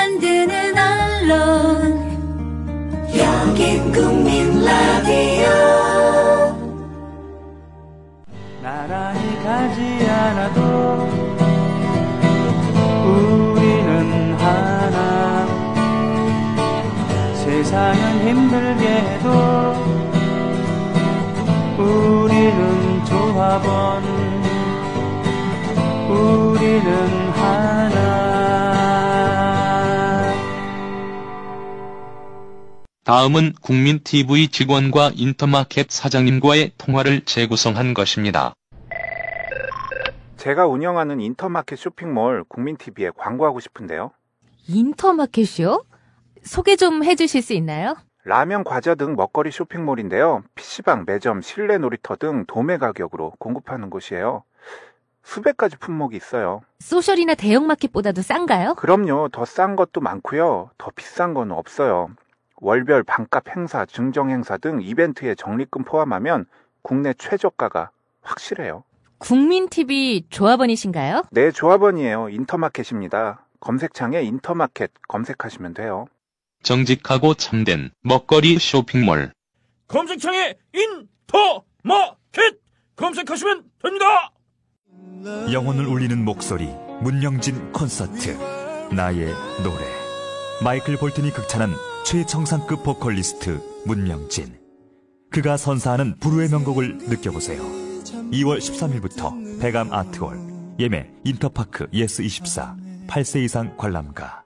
만드는 언론 여긴 국민 라디오. 나란히 가지 않아도 우리는 하나. 세상은 힘들게 해도 우리는 조합원. 우리는 하나. 다음은 국민TV 직원과 인터마켓 사장님과의 통화를 재구성한 것입니다. 제가 운영하는 인터마켓 쇼핑몰 국민TV에 광고하고 싶은데요. 인터마켓이요? 소개 좀 해주실 수 있나요? 라면, 과자 등 먹거리 쇼핑몰인데요. PC방, 매점, 실내 놀이터 등 도매 가격으로 공급하는 곳이에요. 수백 가지 품목이 있어요. 소셜이나 대형마켓보다도 싼가요? 그럼요. 더 싼 것도 많고요. 더 비싼 건 없어요. 월별 반값 행사, 증정 행사 등 이벤트에 적립금 포함하면 국내 최저가가 확실해요. 국민TV 조합원이신가요? 네, 조합원이에요. 인터마켓입니다. 검색창에 인터마켓 검색하시면 돼요. 정직하고 참된 먹거리 쇼핑몰. 검색창에 인터마켓 검색하시면 됩니다. 영혼을 울리는 목소리 문명진 콘서트. 나의 노래. 마이클 볼튼이 극찬한 최정상급 보컬리스트 문명진. 그가 선사하는 불후의 명곡을 느껴보세요. 2월 13일부터 백암 아트홀. 예매 인터파크 예스24. 8세 이상 관람가.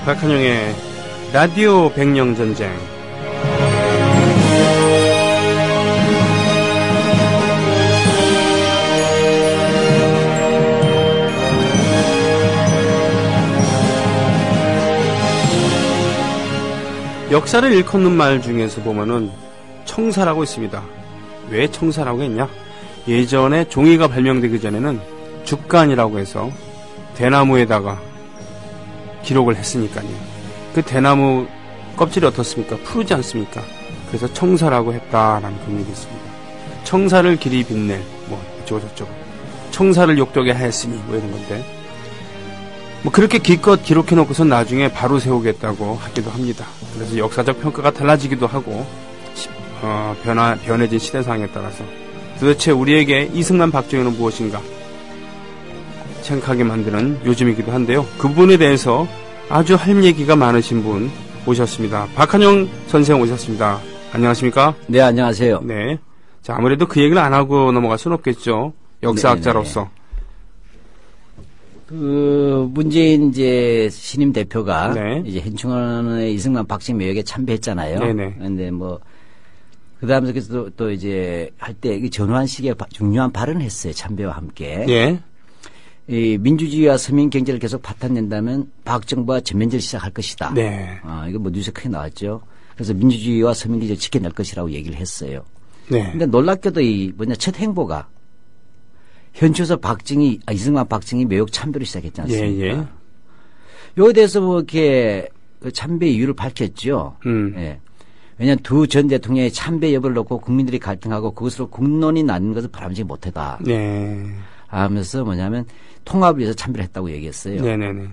박한영의 라디오 백령전쟁. 역사를 일컫는 말 중에서 보면은 청사라고 있습니다. 왜 청사라고 했냐? 예전에 종이가 발명되기 전에는 죽간이라고 해서 대나무에다가 기록을 했으니까요. 그 대나무 껍질이 어떻습니까? 푸르지 않습니까? 그래서 청사라고 했다라는 분위기 있습니다. 청사를 길이 빛낼 뭐 어쩌고저쩌고 청사를 욕되게 하였으니 뭐 이런 건데 뭐 그렇게 기껏 기록해놓고선 나중에 바로 세우겠다고 하기도 합니다. 그래서 역사적 평가가 달라지기도 하고 변해진 시대상에 따라서 도대체 우리에게 이승만 박정희는 무엇인가 생각하게 만드는 요즘이기도 한데요. 그 부분에 대해서 아주 할 얘기가 많으신 분 오셨습니다. 박한영 선생 오셨습니다. 안녕하십니까? 네, 안녕하세요. 네. 자, 아무래도 그 얘기를 안 하고 넘어갈 수는 없겠죠. 역사학자로서. 그 문재인 이제 신임 대표가 네. 이제 현충원의 이승만 박정희 묘역에 참배했잖아요. 네네. 그런데 뭐 그다음에 또 이제 할 때 전후한 시기에 중요한 발언을 했어요. 참배와 함께. 예. 이 민주주의와 서민 경제를 계속 파탄낸다면 박정부와 전면전을 시작할 것이다. 네. 이거 뭐 뉴스에 크게 나왔죠. 그래서 민주주의와 서민 경제를 지켜낼 것이라고 얘기를 했어요. 네. 근데 놀랍게도 첫 행보가 현추에서 이승만 박정희 묘역 참배로 시작했지 않습니까? 예. 요에 대해서 뭐 이렇게 참배 이유를 밝혔죠. 예. 왜냐하면 두 전 대통령의 참배 여부를 놓고 국민들이 갈등하고 그것으로 국론이 나는 것을 바람직히 못하다. 네. 하면서 뭐냐면 통합을 위해서 참배를 했다고 얘기했어요. 네네네.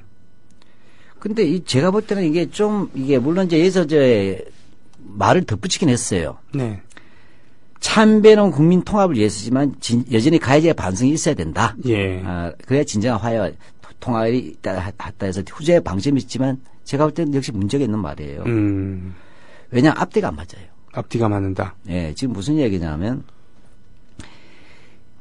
근데 제가 볼 때는 이게 물론 이제 여기서 말을 덧붙이긴 했어요. 네. 참배는 국민 통합을 위해서지만 여전히 가해자의 반성이 있어야 된다. 예. 그래야 진정한 화해와 통합이 있다 해서 후제의 방점이 있지만 제가 볼 때는 역시 문제가 있는 말이에요. 왜냐하면 앞뒤가 안 맞아요. 앞뒤가 맞는다. 예, 지금 무슨 얘기냐면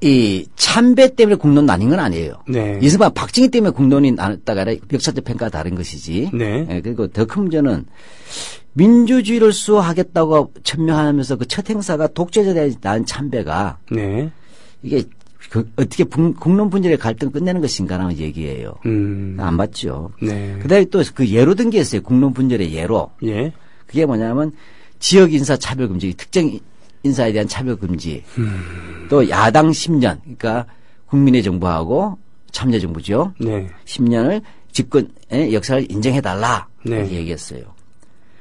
이 참배 때문에 국론 나뉜 건 아니에요. 네. 이승만 박정희 때문에 국론이 나눴다가 아니라 역사적 평가가 다른 것이지. 네. 예, 그리고 더 큰 문제는 민주주의를 수호하겠다고 천명하면서 그 첫 행사가 독재자에 대한 참배가 네. 이게 어떻게 국론 분열의 갈등 끝내는 것인가라는 얘기예요. 안 맞죠. 네. 그다음에 또 그 예로 든 게 있어요. 국론 분열의 예로. 예. 그게 뭐냐면 지역 인사 차별 금지, 특정 인사에 대한 차별 금지. 또 야당 10년, 그러니까 국민의 정부하고 참여정부죠. 네. 10년을 집권의 역사를 인정해달라. 네. 이렇게 얘기했어요.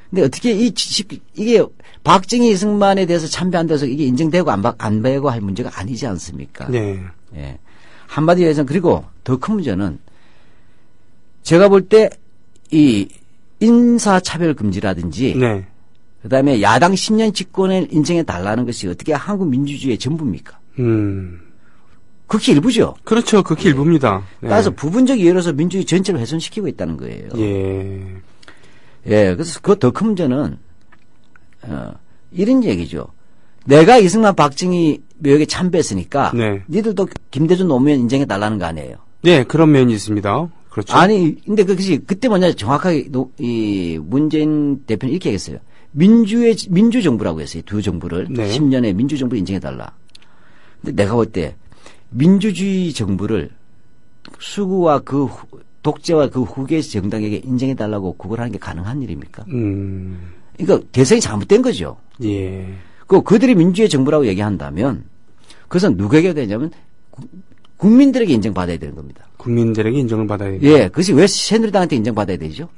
근데 어떻게 이게 박정희 이승만에 대해서 참배한다고 해서 이게 인정되고 안 되고 할 문제가 아니지 않습니까? 네. 예. 한마디로 해서 그리고 더 큰 문제는 제가 볼 때 이 인사차별 금지라든지 네. 그다음에 야당 10년 집권을 인정해 달라는 것이 어떻게 한국 민주주의의 전부입니까? 극히 일부죠. 그렇죠. 극히 일부입니다. 네. 따라서 부분적 이유로서 민주주의 전체를 훼손시키고 있다는 거예요. 예. 예, 그래서 그 더 큰 문제는 이런 얘기죠. 내가 이승만 박정희 묘역에 참배했으니까 네. 니들도 김대중 노무현 인정해 달라는 거 아니에요. 네, 그런 면이 있습니다. 그렇죠. 아니, 근데 그것이 그때 뭐냐 정확하게 이 문재인 대표는 이렇게 얘기했어요. 민주정부라고 했어요. 두 정부를. 네. 10년에 민주정부를 인정해 달라. 근데 내가 볼 때 민주주의 정부를 수구와 독재와 그 후계 정당에게 인정해 달라고 그걸 하는 게 가능한 일입니까? 그러니까 대상이 잘못된 거죠. 예. 그들이 민주주의 정부라고 얘기한다면 그것은 누구에게 되냐면 국민들에게 인정받아야 되는 겁니다. 국민들에게 인정을 받아야 돼요. 예, 그것이 왜 새누리당한테 인정받아야 되죠?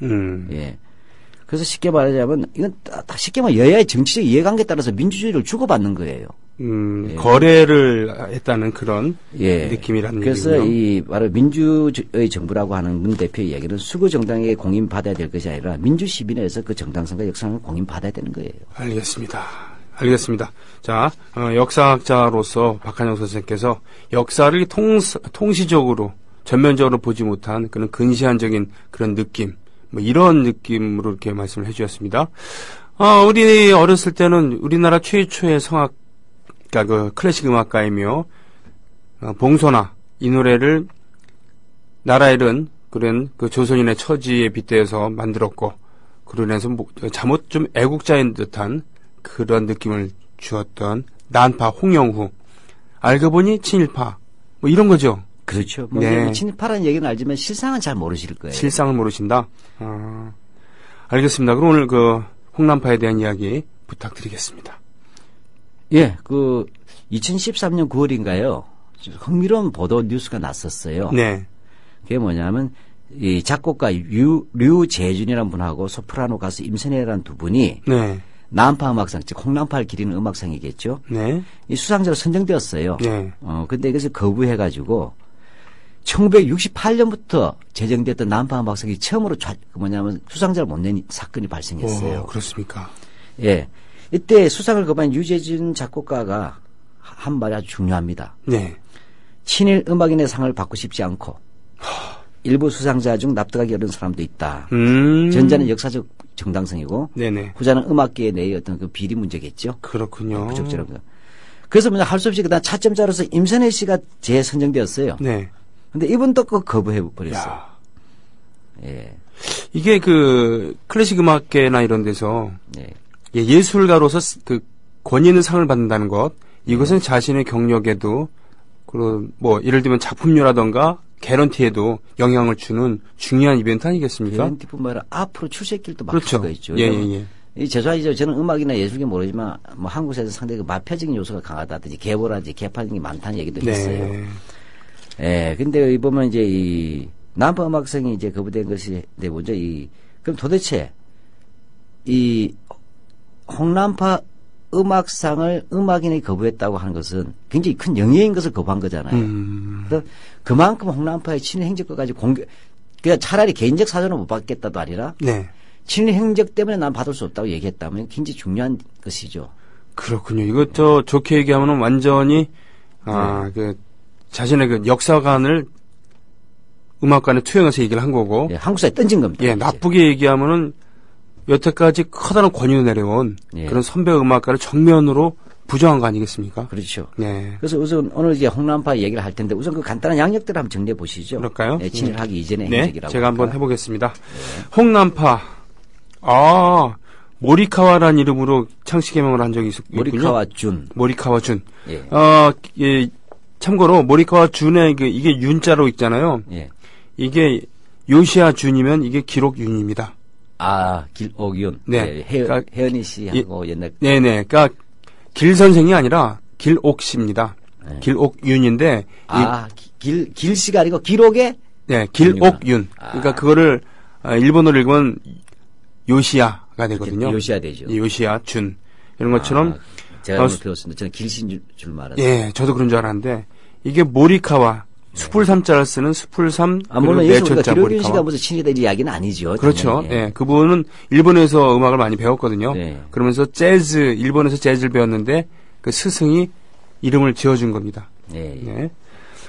예. 그래서 쉽게 말하자면 이건 다 쉽게 말하면 여야의 정치적 이해관계에 따라서 민주주의를 주고받는 거예요. 예. 거래를 했다는 그런 예. 느낌이라는 그래서 얘기군요. 이 바로 민주의 정부라고 하는 문 대표의 이야기는 수구 정당에게 공인받아야 될 것이 아니라 민주 시민에서 그 정당성과 역사를 공인받아야 되는 거예요. 알겠습니다. 자, 역사학자로서 박한영 선생님께서 역사를 통시적으로 전면적으로 보지 못한 그런 근시안적인 그런 느낌, 뭐 이런 느낌으로 이렇게 말씀을 해주셨습니다. 우리 어렸을 때는 우리나라 최초의 성악, 그러니까 그 클래식 음악가이며 봉소나 이 노래를 나라 잃은 그런 그 조선인의 처지에 빗대어서 만들었고 그러면서 잠옷 좀 애국자인 듯한 그런 느낌을 주었던 난파 홍영후, 알고 보니 친일파, 뭐 이런 거죠. 그렇죠. 뭐 네. 친일파라는 얘기는 알지만 실상은 잘 모르실 거예요. 실상을 모르신다. 알겠습니다. 그럼 오늘 그 홍난파에 대한 이야기 부탁드리겠습니다. 예, 2013년 9월인가요? 흥미로운 보도 뉴스가 났었어요. 네. 그게 뭐냐면 이 작곡가 류재준이라는 분하고 소프라노 가수 임선혜라는 두 분이 네. 난파 음악상, 즉 홍난파를 기리는 음악상이겠죠. 네. 이 수상자로 선정되었어요. 네. 근데 이것을 거부해가지고 1968년부터 제정됐던 난파 음악상이 처음으로 수상자를 못 낸 사건이 발생했어요. 그렇습니까? 예. 이때 수상을 거부한 유재준 작곡가가 한 말이 아주 중요합니다. 네. 친일 음악인의 상을 받고 싶지 않고 일부 수상자 중 납득하기 어려운 사람도 있다. 전자는 역사적 정당성이고 네네. 후자는 음악계의 내의 어떤 그 비리 문제겠죠. 그렇군요. 부적절합니다. 그래서 할 수 없이 그다음 차점자로서 임선혜 씨가 재선정되었어요. 네. 근데 이분도 거부해 버렸어요. 예. 이게 그 클래식 음악계나 이런 데서 네. 예술가로서 그 권위 있는 상을 받는다는 것, 이것은 자신의 경력에도 그리고 뭐 예를 들면 작품료라던가 개런티에도 영향을 주는 중요한 이벤트 아니겠습니까? 개런티뿐만 아니라 앞으로 출세길도 막힐 그렇죠. 수가 있죠. 예. 이 죄송하죠. 저는 음악이나 예술계 모르지만 뭐 한국에서 상당히 마피아적인 요소가 강하다든지 계보라든지 개파적인 게 많다는 얘기도 있어요. 예. 근데 보면 이제 이 난파 음악상이 이제 거부된 것이 먼저 그럼 도대체 이 홍난파 음악상을 음악인이 거부했다고 하는 것은 굉장히 큰 영예인 것을 거부한 거잖아요. 그래서 그만큼 홍난파의 친일 행적과 가지고 그냥 차라리 개인적 사전을 못 받겠다도 아니라 네. 친일 행적 때문에 난 받을 수 없다고 얘기했다면 굉장히 중요한 것이죠. 그렇군요. 이것 좋게 얘기하면 완전히 그 자신의 그 역사관을 음악관에 투영해서 얘기를 한 거고. 예, 한국사에 던진 겁니다. 예, 나쁘게 얘기하면은 여태까지 커다란 권위를 내려온 그런 선배 음악가를 정면으로 부정한 거 아니겠습니까? 그렇죠. 네. 그래서 우선 오늘 이제 홍난파 얘기를 할 텐데 우선 그 간단한 양력들을 한번 정리해 보시죠. 그럴까요? 네, 친일하기 이전의 네, 행적이라고. 제가 한번 해보겠습니다. 홍난파. 모리카와라는 이름으로 창시 개명을 한 적이 있군요. 모리카와 준. 예. 예, 참고로 모리카와 준의 이게 윤자로 있잖아요. 예. 이게 요시아 준이면 이게 기록 윤입니다. 길옥윤. 네. 그러니까 혜연이 씨하고 옛날. 네네. 그러니까 길 선생이 아니라 길옥 씨입니다. 네. 길옥윤인데. 길 씨가 아니고 기록의? 네, 길옥윤. 그러니까 그거를 일본어로 읽으면 요시야가 되거든요. 요시야 되죠. 요시야 준. 이런 것처럼 제가 오늘 배웠습니다. 저는 길신 줄 알았어요. 예, 저도 그런 줄 알았는데 이게 모리카와 수풀삼자를 쓰는 수풀삼 물론 예술가 내천자 기록윤 씨가 모리카와. 무슨 친이 될 이야기는 아니죠. 그렇죠. 당연히. 예, 그분은 일본에서 음악을 많이 배웠거든요. 네. 그러면서 일본에서 재즈를 배웠는데 그 스승이 이름을 지어준 겁니다. 네. 네.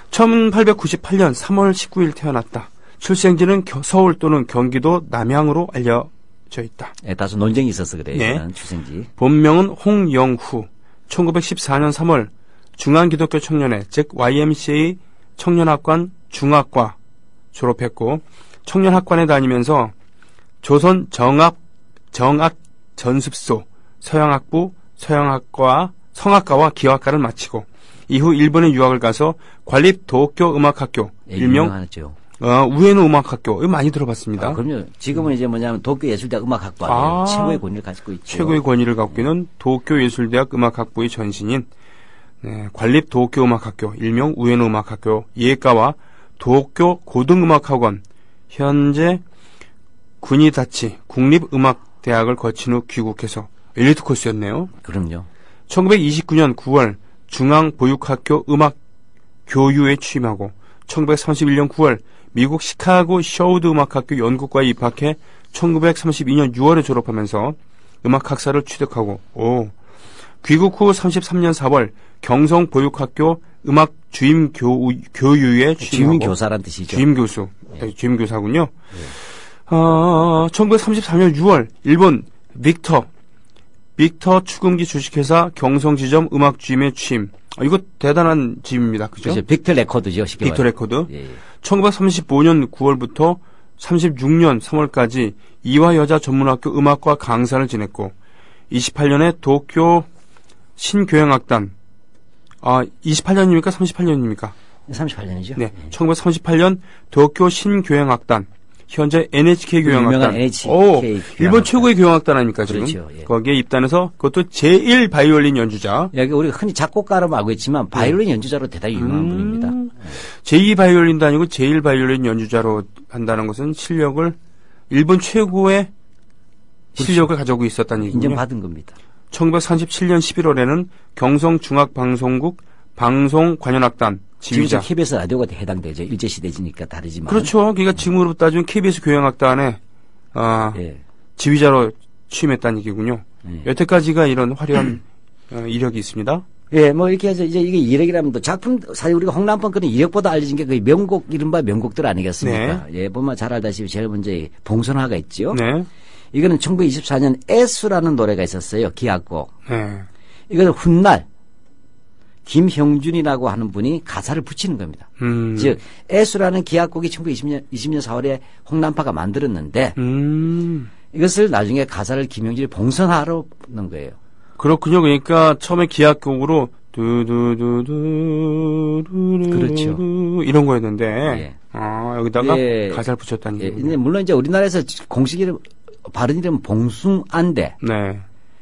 1898년 3월 19일 태어났다. 출생지는 서울 또는 경기도 남양으로 알려져 있다. 네, 다소 논쟁이 있어서 그래요. 네. 출생지. 본명은 홍영후. 1914년 3월 중앙기독교 청년회, 즉 YMCA 청년학관 중학과 졸업했고 청년학관에 다니면서 조선 정악전습소 서양학부 성악과와 기와과를 마치고 이후 일본에 유학을 가서 관립 도쿄 음악학교 일명 유명하죠. 우에노 음악학교 이거 많이 들어봤습니다. 그럼요. 지금은 이제 뭐냐면 도쿄예술대학 음악학과예요. 최고의 권위를 가지고 있죠. 최고의 권위를 갖고 있는 도쿄예술대학 음악학부의 전신인 관립 도쿄 음악학교 일명 우에노 음악학교 예과와 도쿄 고등음악학원 현재 군이다치 국립음악대학을 거친 후 귀국해서 엘리트 코스였네요. 그럼요. 1929년 9월 중앙보육학교 음악교유에 취임하고 1931년 9월 미국 시카고 셔우드 음악학교 연극과에 입학해 1932년 6월에 졸업하면서 음악학사를 취득하고 귀국 후 33년 4월 경성보육학교 음악 주임교유에 취임하고 주임교사란 뜻이죠. 주임교수, 주임교사군요. 1933년 6월 일본 빅터 축음기 주식회사 경성지점 음악주임에 취임. 이거 대단한 짐입니다. 그죠? 그렇죠. 빅터 레코드죠. 빅터 레코드. 예. 1935년 9월부터 36년 3월까지 이화여자 전문학교 음악과 강사를 지냈고 28년에 도쿄 신교향악단 28년입니까? 38년입니까? 38년이죠. 네. 1938년 도쿄 신교향악단 현재 NHK 교향악단. 유명한 NHK 일본 최고의 교향악단 아닙니까, 지금? 그렇죠. 예. 거기에 입단해서 그것도 제1 바이올린 연주자. 여기 우리가 흔히 작곡가로 알고 있지만 바이올린 연주자로 대단히 유명한 분입니다. 제2 바이올린도 아니고 제1 바이올린 연주자로 한다는 것은 실력을 일본 최고의 실력을 가지고 있었다는 얘기군요. 인정받은 겁니다. 1937년 11월에는 경성중앙방송국 방송관현악단 지휘자. 지금 KBS 라디오가 해당되죠. 일제시대지니까 다르지만. 그렇죠. 그러니까 지금으로 따지면 KBS 교향악단의 예. 지휘자로 취임했다는 얘기군요. 예. 여태까지가 이런 화려한 이력이 있습니다. 예, 뭐 이렇게 해서 이제 이게 이력이라면 또 작품 사실 우리가 홍남번 거는 이력보다 알려진 게 그 명곡 이른바 명곡들 아니겠습니까? 예, 보면 잘 알다시피 제일 먼저 봉선화가 있죠. 네. 이거는 1924년 애수라는 노래가 있었어요. 기악곡. 네. 이거는 훗날 김형준이라고 하는 분이 가사를 붙이는 겁니다. 즉 애수라는 기악곡이 1920년 4월에 홍남파가 만들었는데 이것을 나중에 가사를 김형준이 봉선화로 넣은 거예요. 그렇군요. 그러니까 처음에 기악곡으로 두두두두 그렇죠. 이런 거였는데 예. 여기다가 예. 가사를 붙였다는 예. 얘기군요. 근데 물론 이제 우리나라에서 공식 이름 바른 이름은 봉숭아인데 네.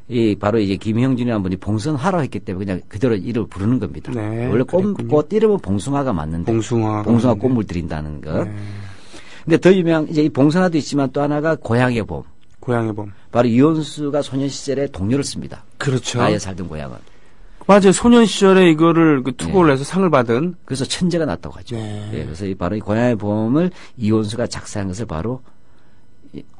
이 바로 이제 김형준이라는 분이 봉선화로 했기 때문에 그냥 그대로 이름을 부르는 겁니다. 네, 원래 그랬군요. 꽃 이름은 봉숭아가 맞는데 봉숭아 꽃물 드린다는 것. 네. 근데 더 유명한 이제 이 봉선화도 있지만 또 하나가 고향의 봄. 고향의 봄. 바로 이혼수가 소년 시절에 동료를 씁니다. 그렇죠. 나의 살던 고향은. 맞아요. 소년 시절에 이거를 투고를 해서 상을 받은. 그래서 천재가 났다고 하죠. 네. 예, 그래서 바로 이 고향의 봄을 이혼수가 작사한 것을 바로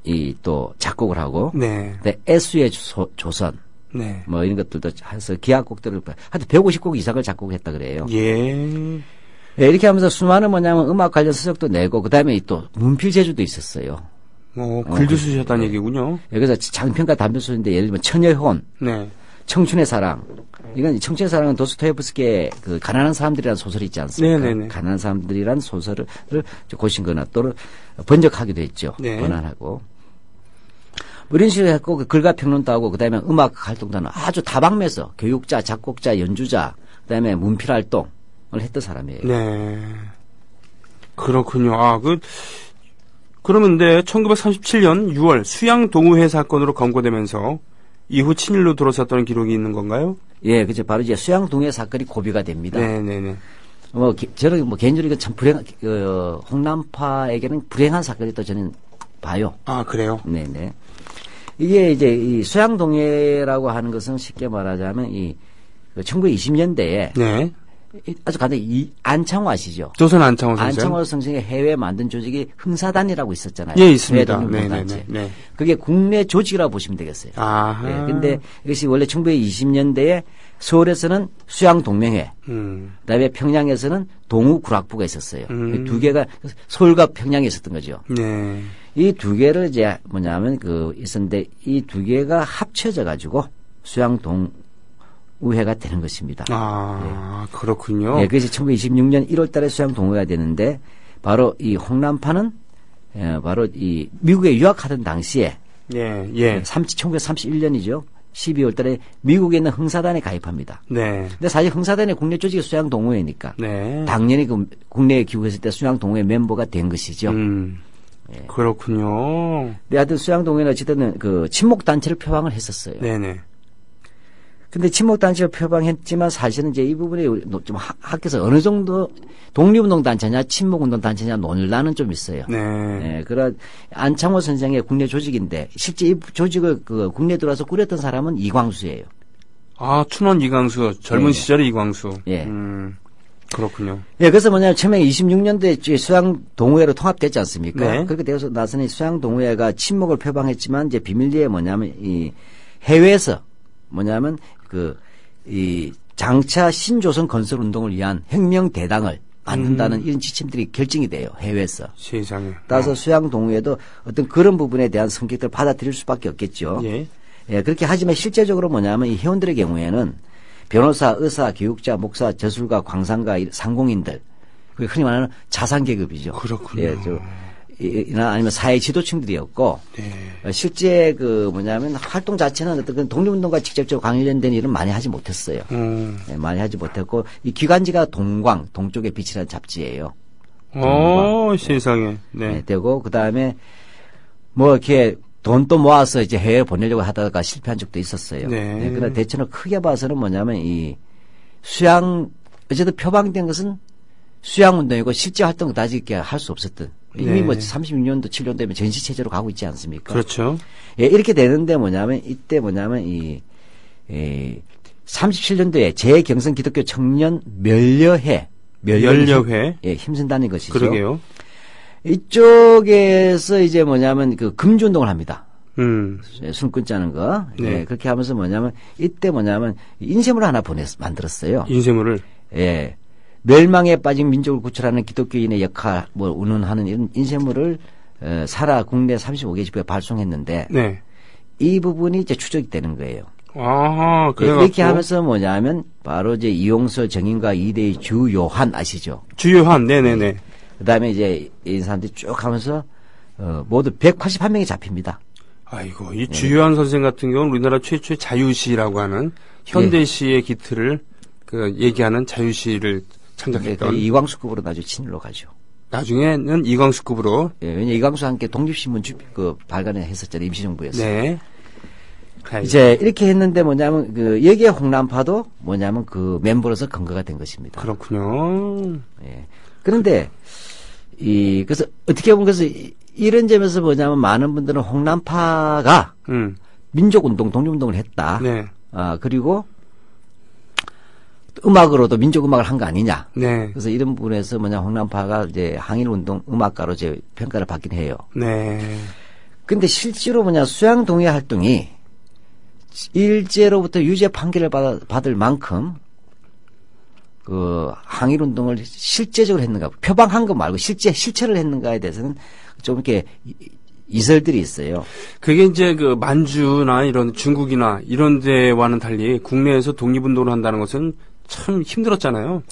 이 또 작곡을 하고. 네. 근데 애수의 조선. 네. 뭐 이런 것들도 해서 기악곡들을 하여튼 150곡 이상을 작곡했다 그래요. 예. 예, 이렇게 하면서 수많은 뭐냐면 음악 관련 서적도 내고 그다음에 또 문필 제주도 있었어요. 글도 쓰셨다는 얘기군요. 예, 그래서 장편과 단편소설인데 예를 들면 처녀혼, 네. 청춘의 사랑. 이건 청춘의 사랑은 도스토옙스키의 그 가난한 사람들이라는 소설이 있지 않습니까? 네네네. 가난한 사람들이라는 소설을 고신 거나 또는 번역하기도 했죠. 네. 번안하고. 뭐 이런 식으로 했고 그 글과 평론도 하고 그다음에 음악 활동도 하는 아주 다방면에서 교육자, 작곡자, 연주자, 그다음에 문필 활동을 했던 사람이에요. 네. 그렇군요. 그러면 근데 1937년 6월 수양 동우회 사건으로 검거되면서 이후 친일로 들어섰다는 기록이 있는 건가요? 예, 그죠. 바로 이제 수양 동해 사건이 고비가 됩니다. 네네네. 저는 개인적으로 이거 참 홍남파에게는 불행한 사건이 또 저는 봐요. 아, 그래요? 네네. 이게 이제 이 수양동해라고 하는 것은 쉽게 말하자면 1920년대에 네. 아주 간단히 안창호 아시죠? 조선 안창호 선생. 안창호 선생의 해외 만든 조직이 흥사단이라고 있었잖아요. 예, 있습니다. 네네네. 네. 그게 국내 조직이라고 보시면 되겠어요. 아. 네, 근데 이것이 원래 1920년대에 서울에서는 수양동맹회, 그다음에 평양에서는 동우구락부가 있었어요. 두 개가 서울과 평양에 있었던 거죠. 네. 이 두 개를 이제 뭐냐면 있었는데 이 두 개가 합쳐져 가지고 수양동우회가 되는 것입니다. 아, 네. 그렇군요. 네, 그래서 1926년 1월 달에 수양동우회가 되는데 바로 이 홍남파는 바로 이 미국에 유학하던 당시에 1931년이죠. 12월 달에 미국에 있는 흥사단에 가입합니다. 네. 근데 사실 흥사단의 국내 조직이 수양동호회니까 네. 당연히 국내에 기국했을 때 수양동호회 멤버가 된 것이죠. 네. 그렇군요. 근데 하여튼 수양동호회는 어쨌든 친목단체를 표방을 했었어요. 네네. 근데 친목단체를 표방했지만 사실은 이제 이 부분이 좀 학교에서 어느 정도 독립운동단체냐 친목운동단체냐 논란은 좀 있어요. 네. 그런 안창호 선생의 국내 조직인데 실제 이 조직을 국내에 들어와서 꾸렸던 사람은 이광수예요. 아, 춘원 이광수. 젊은 시절의 이광수. 예. 그렇군요. 예, 그래서 뭐냐면 처음에 26년도에 수양동호회로 통합됐지 않습니까? 네. 그렇게 되어서 나서는 수양동호회가 친목을 표방했지만 이제 비밀리에 뭐냐면 이 해외에서 뭐냐면 이 장차 신조선 건설 운동을 위한 혁명 대당을 만든다는 이런 지침들이 결정이 돼요. 해외에서. 세상에. 따라서 수양동호회도 어떤 그런 부분에 대한 성격들을 받아들일 수밖에 없겠죠. 예. 예, 그렇게 하지만 실제적으로 뭐냐면 이 회원들의 경우에는 변호사, 의사, 교육자, 목사, 저술가, 광산가, 상공인들, 그게 흔히 말하는 자산계급이죠. 그렇군요. 예, 이나 아니면 사회 지도층들이었고, 네. 실제 뭐냐면 활동 자체는 어떤 그 독립운동과 직접적으로 관련된 일은 많이 하지 못했어요. 네, 많이 하지 못했고, 이 기관지가 동광, 동쪽의 빛이라는 잡지예요. 세상에. 네. 네, 되고, 그 다음에 이렇게 돈 또 모아서 이제 해외에 보내려고 하다가 실패한 적도 있었어요. 네. 그러나 대체로 크게 봐서는 뭐냐면 어쨌든 표방된 것은 수양운동이고 실제 활동은 다시 이렇게 할 수 없었던. 이미 36년도, 7년도면 전시체제로 가고 있지 않습니까? 그렇죠. 예, 이렇게 되는데 이때 37년도에 제경성 기독교 청년 면려회. 예, 힘쓴다는 것이죠. 그러게요. 이쪽에서 이제 금주운동을 합니다. 술 끊자는 거. 네. 예, 그렇게 하면서 이때 인쇄물을 하나 만들었어요. 인쇄물을? 예. 멸망에 빠진 민족을 구출하는 기독교인의 역할, 운운하는 이런 인쇄물을, 사라 국내 35개 지부에 발송했는데, 네. 이 부분이 이제 추적이 되는 거예요. 아하, 예, 이렇게 하면서 바로 이제 이용서 정인과 이대의 주요한 아시죠? 주요한, 네네네. 그 다음에 이제 이 사람들이 쭉 하면서, 모두 181명이 잡힙니다. 아이고, 이 주요한 선생 같은 경우는 우리나라 최초의 자유시라고 하는 현대시의 기틀을 얘기하는 자유시를 창작했던. 이광수급으로 나중에 친일로 가죠. 나중에는 이광수급으로. 예, 왜냐 이광수와 함께 독립신문 발간을 했었잖아요. 임시정부에서. 네. 이제 이렇게 했는데 여기에 홍남파도 그 멤버로서 근거가 된 것입니다. 그렇군요. 예. 그런데 그래서 어떻게 보면 이런 점에서 많은 분들은 홍남파가 민족운동, 독립운동을 했다. 네. 그리고 음악으로도 민족음악을 한 거 아니냐. 네. 그래서 이런 부분에서 홍남파가 이제 항일운동 음악가로 이제 평가를 받긴 해요. 네. 근데 실제로 수양동호회 활동이 일제로부터 유죄 판결을 받을 만큼 항일운동을 실제적으로 했는가, 표방한 거 말고 실체를 했는가에 대해서는 좀 이렇게 이설들이 있어요. 그게 이제 만주나 이런 중국이나 이런 데와는 달리 국내에서 독립운동을 한다는 것은 참 힘들었잖아요.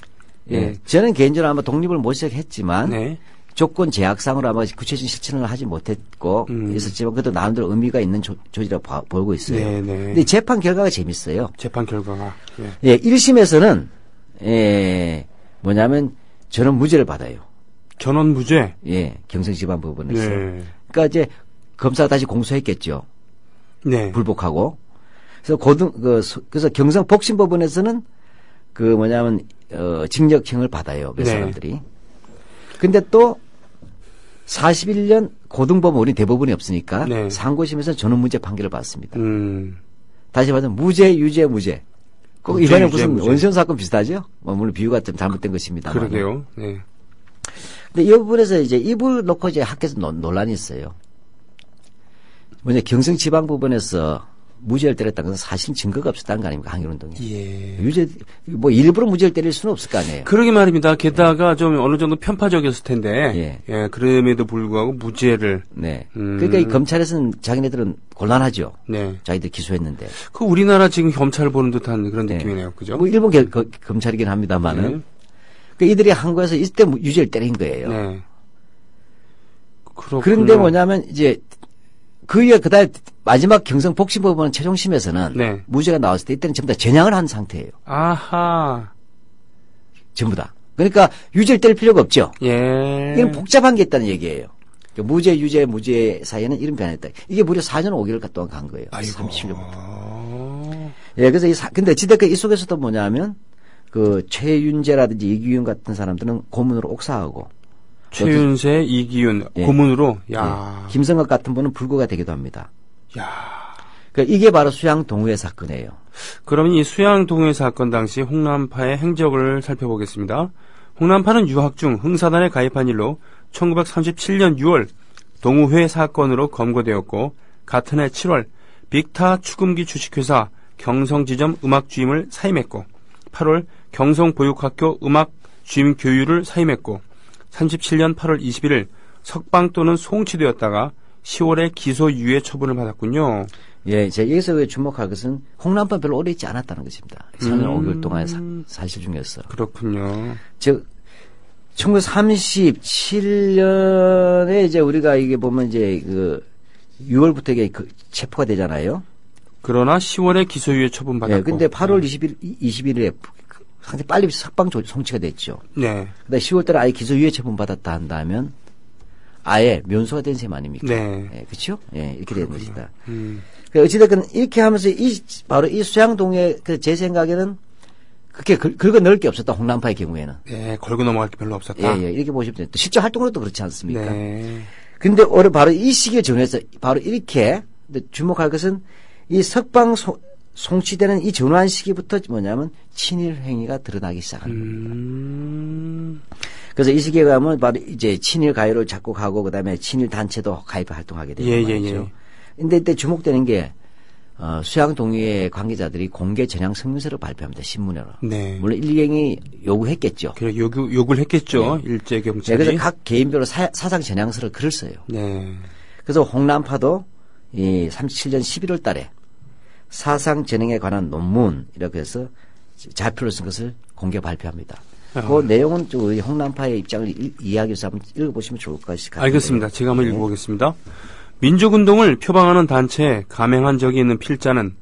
예. 저는 개인적으로 아마 독립을 못 시작했지만, 네. 조건 제약상으로 아마 구체적인 실천을 하지 못했고, 있었지만, 그래도 나름대로 의미가 있는 조직이라고 보고 있어요. 네, 네. 근데 재판 결과가 재밌어요. 재판 결과가. 네. 예, 1심에서는, 저는 무죄를 받아요. 전원 무죄? 예, 경성지방법원에서. 네. 그러니까 이제 검사가 다시 공소했겠죠. 네. 불복하고. 그래서 그래서 경성복심법원에서는 그 뭐냐면 징역형을 받아요. 몇 네. 사람들이. 근데 또 41년 고등법원 우리 대법원이 없으니까 네. 상고심에서 전원무죄 판결을 받습니다. 다시 말하면 무죄, 유죄, 무죄. 꼭 무죄, 이번에 유죄, 무슨 무죄. 원시형 사건 비슷하죠? 뭐 물론 비유가 좀 잘못된 것입니다. 그러게요. 네. 근데 이 부분에서 이제 입을 놓고 이제 학교에서 논란이 있어요. 뭐냐 경성지방법원에서 무죄를 때렸다는 것은 사실 증거가 없었다는 거 아닙니까? 항일운동에. 예. 유죄 뭐 일부러 무죄를 때릴 수는 없을 거 아니에요. 그러게 말입니다. 게다가 좀 어느 정도 편파적이었을 텐데, 예. 그럼에도 불구하고 무죄를. 네. 그러니까 이 검찰에서는 자기네들은 곤란하죠. 네. 자기들 기소했는데. 그 우리나라 지금 검찰을 보는 듯한 그런 느낌이네요. 그죠? 뭐 일본 검찰이긴 합니다만은. 네. 그러니까 이들이 한국에서 이때 유죄를 때린 거예요. 네. 그렇군요. 그런데 뭐냐면 이제 그 이후에 그다음에 마지막 경성복심법원 최종심에서는 네. 무죄가 나왔을 때 이때는 전부 다 전향을 한 상태예요. 아하. 전부 다. 그러니까 유죄를 때릴 필요가 없죠. 예. 이건 복잡한 게 있다는 얘기예요. 무죄, 유죄, 무죄 사이에는 이런 변화가 있다. 이게 무려 4년 5개월 동안 간 거예요. 아이고. 37년부터. 예, 그래서 근데 어찌됐건 이 속에서도 뭐냐면 그 최윤재라든지 이기윤 같은 사람들은 고문으로 옥사하고 최윤세, 이기윤 예. 고문으로. 야. 예, 김성각 같은 분은 불구가 되기도 합니다. 야. 그러니까 이게 바로 수양 동우회 사건이에요. 그러면 이 수양 동해 사건 당시 홍남파의 행적을 살펴보겠습니다. 홍남파는 유학 중 흥사단에 가입한 일로 1937년 6월 동우회 사건으로 검거되었고 같은 해 7월 빅타 축음기 주식회사 경성지점 음악주임을 사임했고 8월 경성보육학교 음악주임교유를 사임했고 37년 8월 21일 석방 또는 송치되었다가 10월에 기소유예 처분을 받았군요. 예, 제가 여기서 주목할 것은 홍남파 별로 오래 있지 않았다는 것입니다. 4년 5개월 동안 사실 중에서. 그렇군요. 즉 1937년에 이제 우리가 이게 보면 이제 그 6월부터 이게 체포가 되잖아요. 그러나 10월에 기소유예 처분 받았고. 예, 근데 8월 21일에 상당히 빨리 석방 송치가 됐죠. 네. 근데 10월 달에 아예 기소유예 처분 받았다 한다면 아예 면소가 된 셈 아닙니까? 네. 예, 그렇죠? 예, 이렇게 되는 것이다. 그 어찌됐건 이렇게 하면서 바로 이 수양동의 제 생각에는 그렇게 긁어 넣을 게 없었다. 홍남파의 경우에는. 네, 걸고 넘어갈 게 별로 없었다. 예, 예, 이렇게 보시면 돼요. 또 실제 활동으로도 그렇지 않습니까? 네. 근데 올해 바로 이 시기에 전후해서 바로 이렇게 주목할 것은 이 석방 송치되는 이 전후한 시기부터 뭐냐면 친일 행위가 드러나기 시작하는 겁니다. 그래서 이 시기에 가면 바로 이제 친일 가요를 작곡하고 그다음에 친일 단체도 가입 활동하게 되는 거죠. 근데 이때 주목되는 게 수양 동의회 관계자들이 공개 전향 성명서를 발표합니다. 신문으로. 네. 물론 일경이 요구했겠죠. 그래 요구를 했겠죠. 네. 일제 네, 경찰이. 그래서 각 개인별로 사상 전향서를 글을 써요. 네. 그래서 홍남파도 이 37년 11월 달에 사상 전형에 관한 논문 이렇게 해서 자표를 쓴 것을 공개 발표합니다. 그 내용은 좀 우리 홍남파의 입장을 이야기해서 한번 읽어보시면 좋을 것 같습니다. 알겠습니다. 제가 한번 읽어보겠습니다. 민족운동을 표방하는 단체에 가맹한 적이 있는 필자는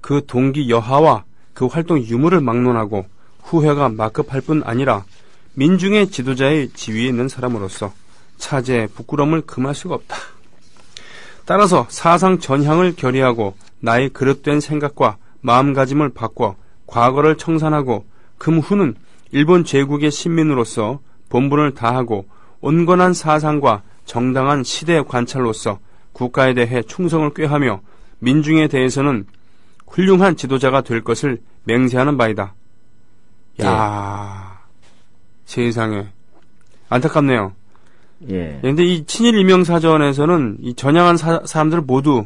그 동기 여하와 그 활동 유무를 막론하고 후회가 막급할 뿐 아니라 민중의 지도자의 지위에 있는 사람으로서 차제의 부끄러움을 금할 수가 없다. 따라서 사상 전향을 결의하고 나의 그릇된 생각과 마음가짐을 바꿔 과거를 청산하고 금후는 일본 제국의 신민으로서 본분을 다하고 온건한 사상과 정당한 시대 관찰로서 국가에 대해 충성을 꾀하며 민중에 대해서는 훌륭한 지도자가 될 것을 맹세하는 바이다. 야, 세상에 안타깝네요. 예. 그런데 이 친일 임명사전에서는 이 전향한 사람들을 모두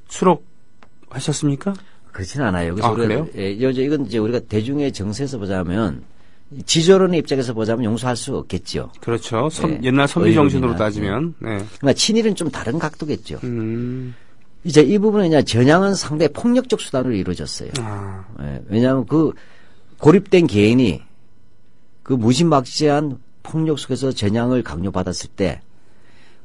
수록하셨습니까? 그렇지는 않아요. 그래서 그래요? 이건 이제 우리가 대중의 정서에서 보자면 지조론의 입장에서 보자면 용서할 수 없겠죠. 그렇죠. 네. 옛날 선비 정신으로 의문이나, 따지면. 네. 그러니까 친일은 좀 다른 각도겠죠. 음. 이제 이 부분은 이제 전향은 상당히 폭력적 수단으로 이루어졌어요. 아. 예, 왜냐하면 그 고립된 개인이 그 무지막지한 폭력 속에서 전향을 강요받았을 때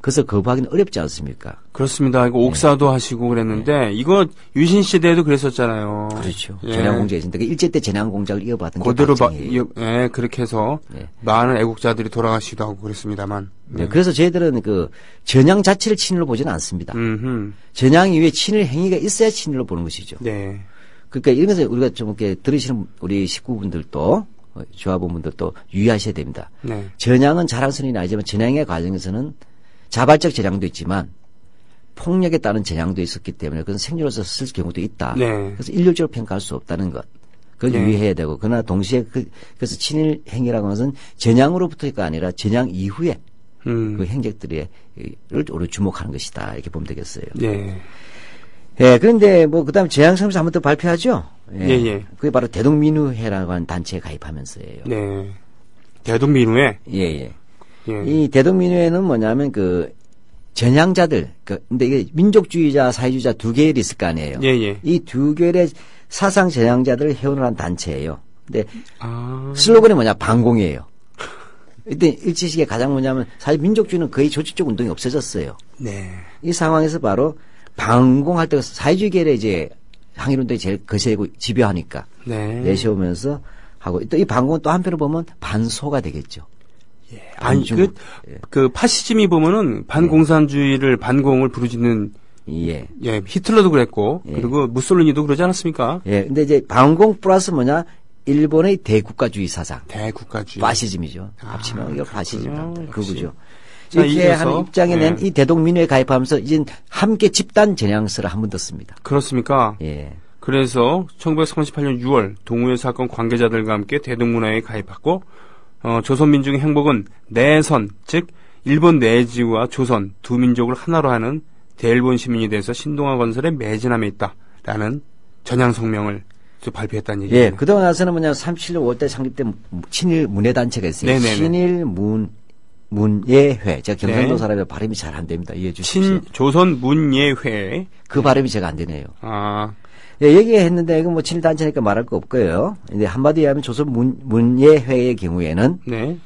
그래서 거부하기는 어렵지 않습니까? 그렇습니다. 이거 옥사도 하시고 그랬는데 이거 유신 시대에도 그랬었잖아요. 그렇죠. 예. 전향 공작이 있습니다. 일제 때 전향 공작을 이어받은 게 그대로 박정희예요. 예, 그렇게 해서 네. 많은 애국자들이 돌아가시기도 하고 그랬습니다만. 네, 그래서 저희들은 그 전향 자체를 친일로 보지는 않습니다. 음흠. 전향 이후에 친일 행위가 있어야 친일로 보는 것이죠. 네. 그러니까 이런 것을 우리가 좀 이렇게 들으시는 우리 식구분들도 조합원분들도 유의하셔야 됩니다. 네. 전향은 자랑스러운 아니지만 전향의 과정에서는 자발적 전향도 있지만 폭력에 따른 전향도 있었기 때문에 그건 생존로서 쓸 경우도 있다. 네. 그래서 일률적으로 평가할 수 없다는 것. 그걸 네. 유의해야 되고 그러나 동시에 그래서 친일 행위라고 하는 것은 전향으로부터가 아니라 전향 이후에 그 행적들을 우리 주목하는 것이다. 이렇게 보면 되겠어요. 네. 예, 그런데 뭐 그다음에 재향성에서 한 번 더 발표하죠. 예. 예. 그게 바로 대동민우회라고 하는 단체에 가입하면서예요. 네. 대동민우회. 예, 예. 예. 이 대동민우회는 뭐냐면 그 전향자들, 근데 이게 민족주의자, 사회주의자 두 계열이 있을 거 아니에요. 예, 예. 이 두 계열의 사상 전향자들을 회원을 한 단체예요. 근데 아. 슬로건이 뭐냐? 반공이에요. 이때 일제 시기에 가장 뭐냐면 사실 민족주의는 거의 조직적 운동이 없어졌어요. 네. 이 상황에서 바로 반공할 때 사회주의 계열의 이제 항일운동이 제일 거세고 지배하니까 네. 내세우면서 하고 또 이 반공은 또 한편으로 보면 반소가 되겠죠. 아니, 반중. 그 파시즘이 보면은 반공산주의를, 반공을 부르짖는, 예. 예, 히틀러도 그랬고, 예. 그리고 무솔리니도 그러지 않았습니까? 예. 근데 이제 반공 플러스 뭐냐? 일본의 대국가주의 사상. 대국가주의. 파시즘이죠. 합치면 이거 파시즘이다. 역시. 그거죠. 자, 이렇게 이어서, 하는 입장에 낸 예. 이 대동민회에 가입하면서 이제 함께 집단 전향서를 한 번 더 씁니다. 그렇습니까? 예. 그래서 1938년 6월 동우회 사건 관계자들과 함께 대동문화에 가입하고 조선민중의 행복은 내선, 즉 일본 내지와 조선 두 민족을 하나로 하는 대일본 시민이 돼서 신동아 건설에 매진함에 있다라는 전향성명을 발표했다는 얘기예요. 예. 그동안 나서는 뭐냐 37년 5월달 창립된 친일 문예단체가 있어요. 네네네. 친일 문예회. 제가 경상도 네. 사람이라 발음이 잘 안 됩니다. 이해해 주십시오. 조선 문예회. 그 발음이 제가 안 되네요. 아, 예, 얘기했는데 이건 뭐 친일단체니까 말할 거 없고요. 근데 한마디로 하면 조선 문예회의 경우에는 네.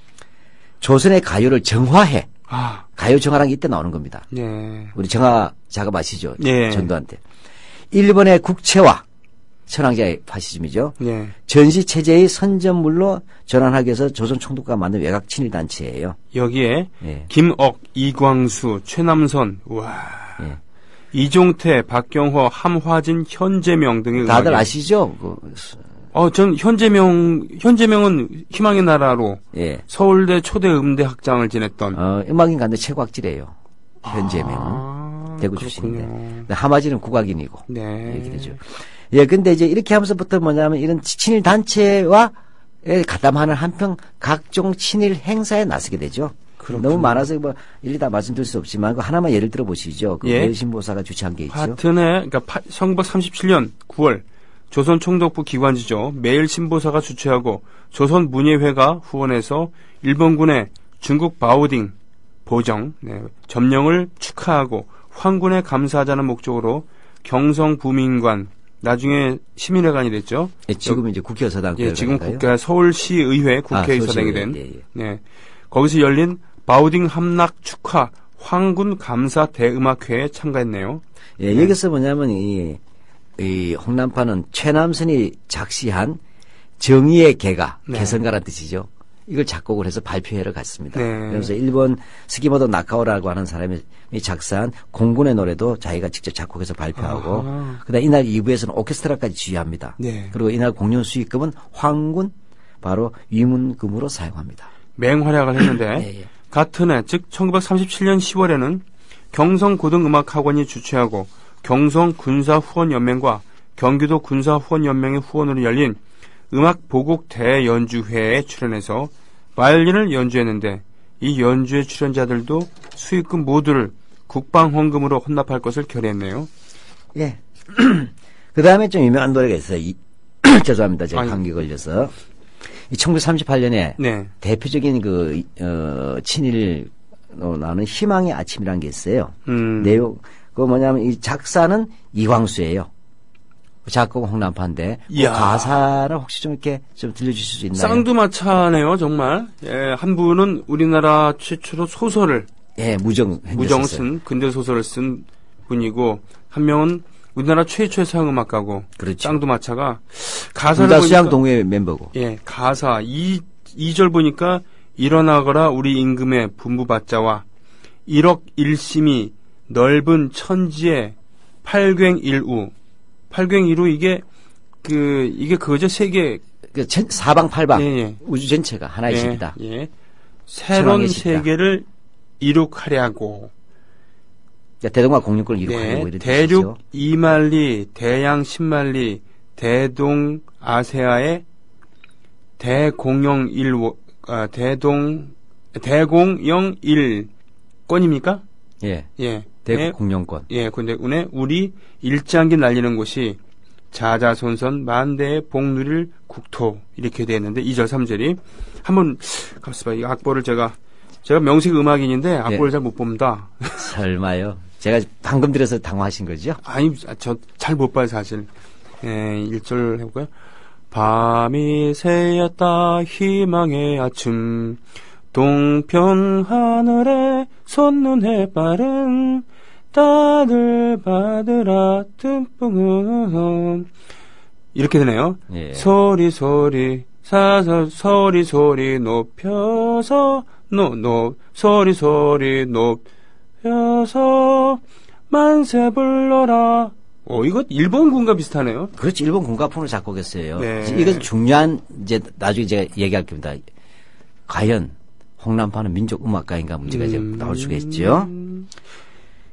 조선의 가요를 정화해. 아, 가요 정화라는 게 이때 나오는 겁니다. 네. 우리 정화 작업 아시죠? 네. 전두환 때. 일본의 국채화. 천황제의 파시즘이죠. 네. 전시 체제의 선전물로 전환하기 위해서 조선 총독과 만든 외곽 친일 단체예요. 여기에 예. 김억, 이광수, 최남선, 와, 예. 이종태, 박경호, 함화진, 현재명 등의 다들 음악에. 아시죠? 전 현재명은 희망의 나라로 예. 서울대 초대 음대 학장을 지냈던. 음악인 가운데 최고학질이에요. 현재명은. 아, 대구 그렇군요. 출신인데. 하마지는 국악인이고. 네. 이렇게 되죠. 예, 근데 이제 이렇게 하면서부터 뭐냐면 이런 친일 단체와 가담하는 한편 각종 친일 행사에 나서게 되죠. 그렇군요. 너무 많아서 뭐 일일이 다 말씀드릴 수 없지만 그 하나만 예를 들어 보시죠. 그 예. 매일신보사가 주최한 게 있죠. 하튼에, 그러니까 1937년 9월 조선 총독부 기관지죠. 매일신보사가 주최하고 조선 문예회가 후원해서 일본군의 중국 바오딩 보정 점령을 축하하고 황군에 감사하자는 목적으로 경성 부민관 나중에 시민회관이 됐죠. 예, 지금 이제 국회의사당. 예, 지금 서울시의회 국회의사당이 된. 예, 예. 네. 거기서 열린 바우딩 함락 축하 황군 감사 대음악회에 참가했네요. 예, 네. 여기서 뭐냐면 이 홍남파는 최남선이 작시한 정의의 개가, 네. 개선가란 뜻이죠. 이걸 작곡을 해서 발표회를 갔습니다. 네. 그러면서 일본 스기모토 나카오라고 하는 사람이 작사한 공군의 노래도 자기가 직접 작곡해서 발표하고, 그다음 이날 2부에서는 오케스트라까지 지휘합니다. 네. 그리고 이날 공연 수익금은 황군 바로 위문금으로 사용합니다. 맹활약을 했는데 예, 예. 같은 해, 즉 1937년 10월에는 경성고등음악학원이 주최하고 경성군사후원연맹과 경기도 군사후원연맹의 후원으로 열린 음악보곡 대연주회에 출연해서 바이올린을 연주했는데 이 연주회 출연자들도 수익금 모두를 국방헌금으로 헌납할 것을 결의했네요. 예. 그 다음에 좀 유명한 노래가 있어요. 죄송합니다. 제가 아니. 감기 걸려서. 이 1938년에 네. 대표적인 친일로 나오는 희망의 아침이라는 게 있어요. 내용, 뭐냐면 이 작사는 이광수예요. 작곡은 홍남파인데 그 이야. 가사를 혹시 좀 이렇게 좀 들려주실 수 있나요? 쌍두마차네요, 정말. 예, 한 분은 우리나라 최초로 소설을 예, 무정을 쓴 근대 소설을 쓴 분이고 한 명은 우리나라 최초의 서양음악가고 그렇죠. 쌍두마차가 가사를 둘다 보니까 수양동호회 멤버고. 예, 가사 2절 보니까 일어나거라 우리 임금의 분부받자와 1억 1심이 넓은 천지에 팔괭일우 이게 이게 그거죠? 세계. 사방팔방. 예. 우주 전체가 하나의 예. 집이다. 예. 새로운 천왕의 집이다. 세계를 이룩하려고. 그러니까 대동강 공룡권을 이룩하려고 이런 대륙 뜻이죠. 2만리, 대양 10만리, 대동 아세아의 대공영 1권입니까? 예. 예. 대국 공룡권. 예, 근데 우리 일장기 날리는 곳이 자자손손 만대의 복누릴 국토 이렇게 되어 있는데 2절 3절이 한번 가만있어 봐. 이 악보를 제가 명식 음악인인데 악보를 잘 못 봅니다. 설마요. 제가 방금 들어서 당황하신 거죠? 아니, 저 잘 못 봐요, 사실. 예, 1절 해볼까요? 밤이 새였다 희망의 아침 동편 하늘에 솟는 해바른 따들바들아 뜸뽕은 이렇게 되네요. 예. 소리 높여서 소리 높여서 만세 불러라. 이거 일본 군가 비슷하네요. 그렇지, 일본 군가풍으로 작곡했어요. 네. 이것은 중요한, 이제, 나중에 제가 얘기할 겁니다. 과연, 홍남파는 민족 음악가인가 문제가 이제 나올 수가 있죠.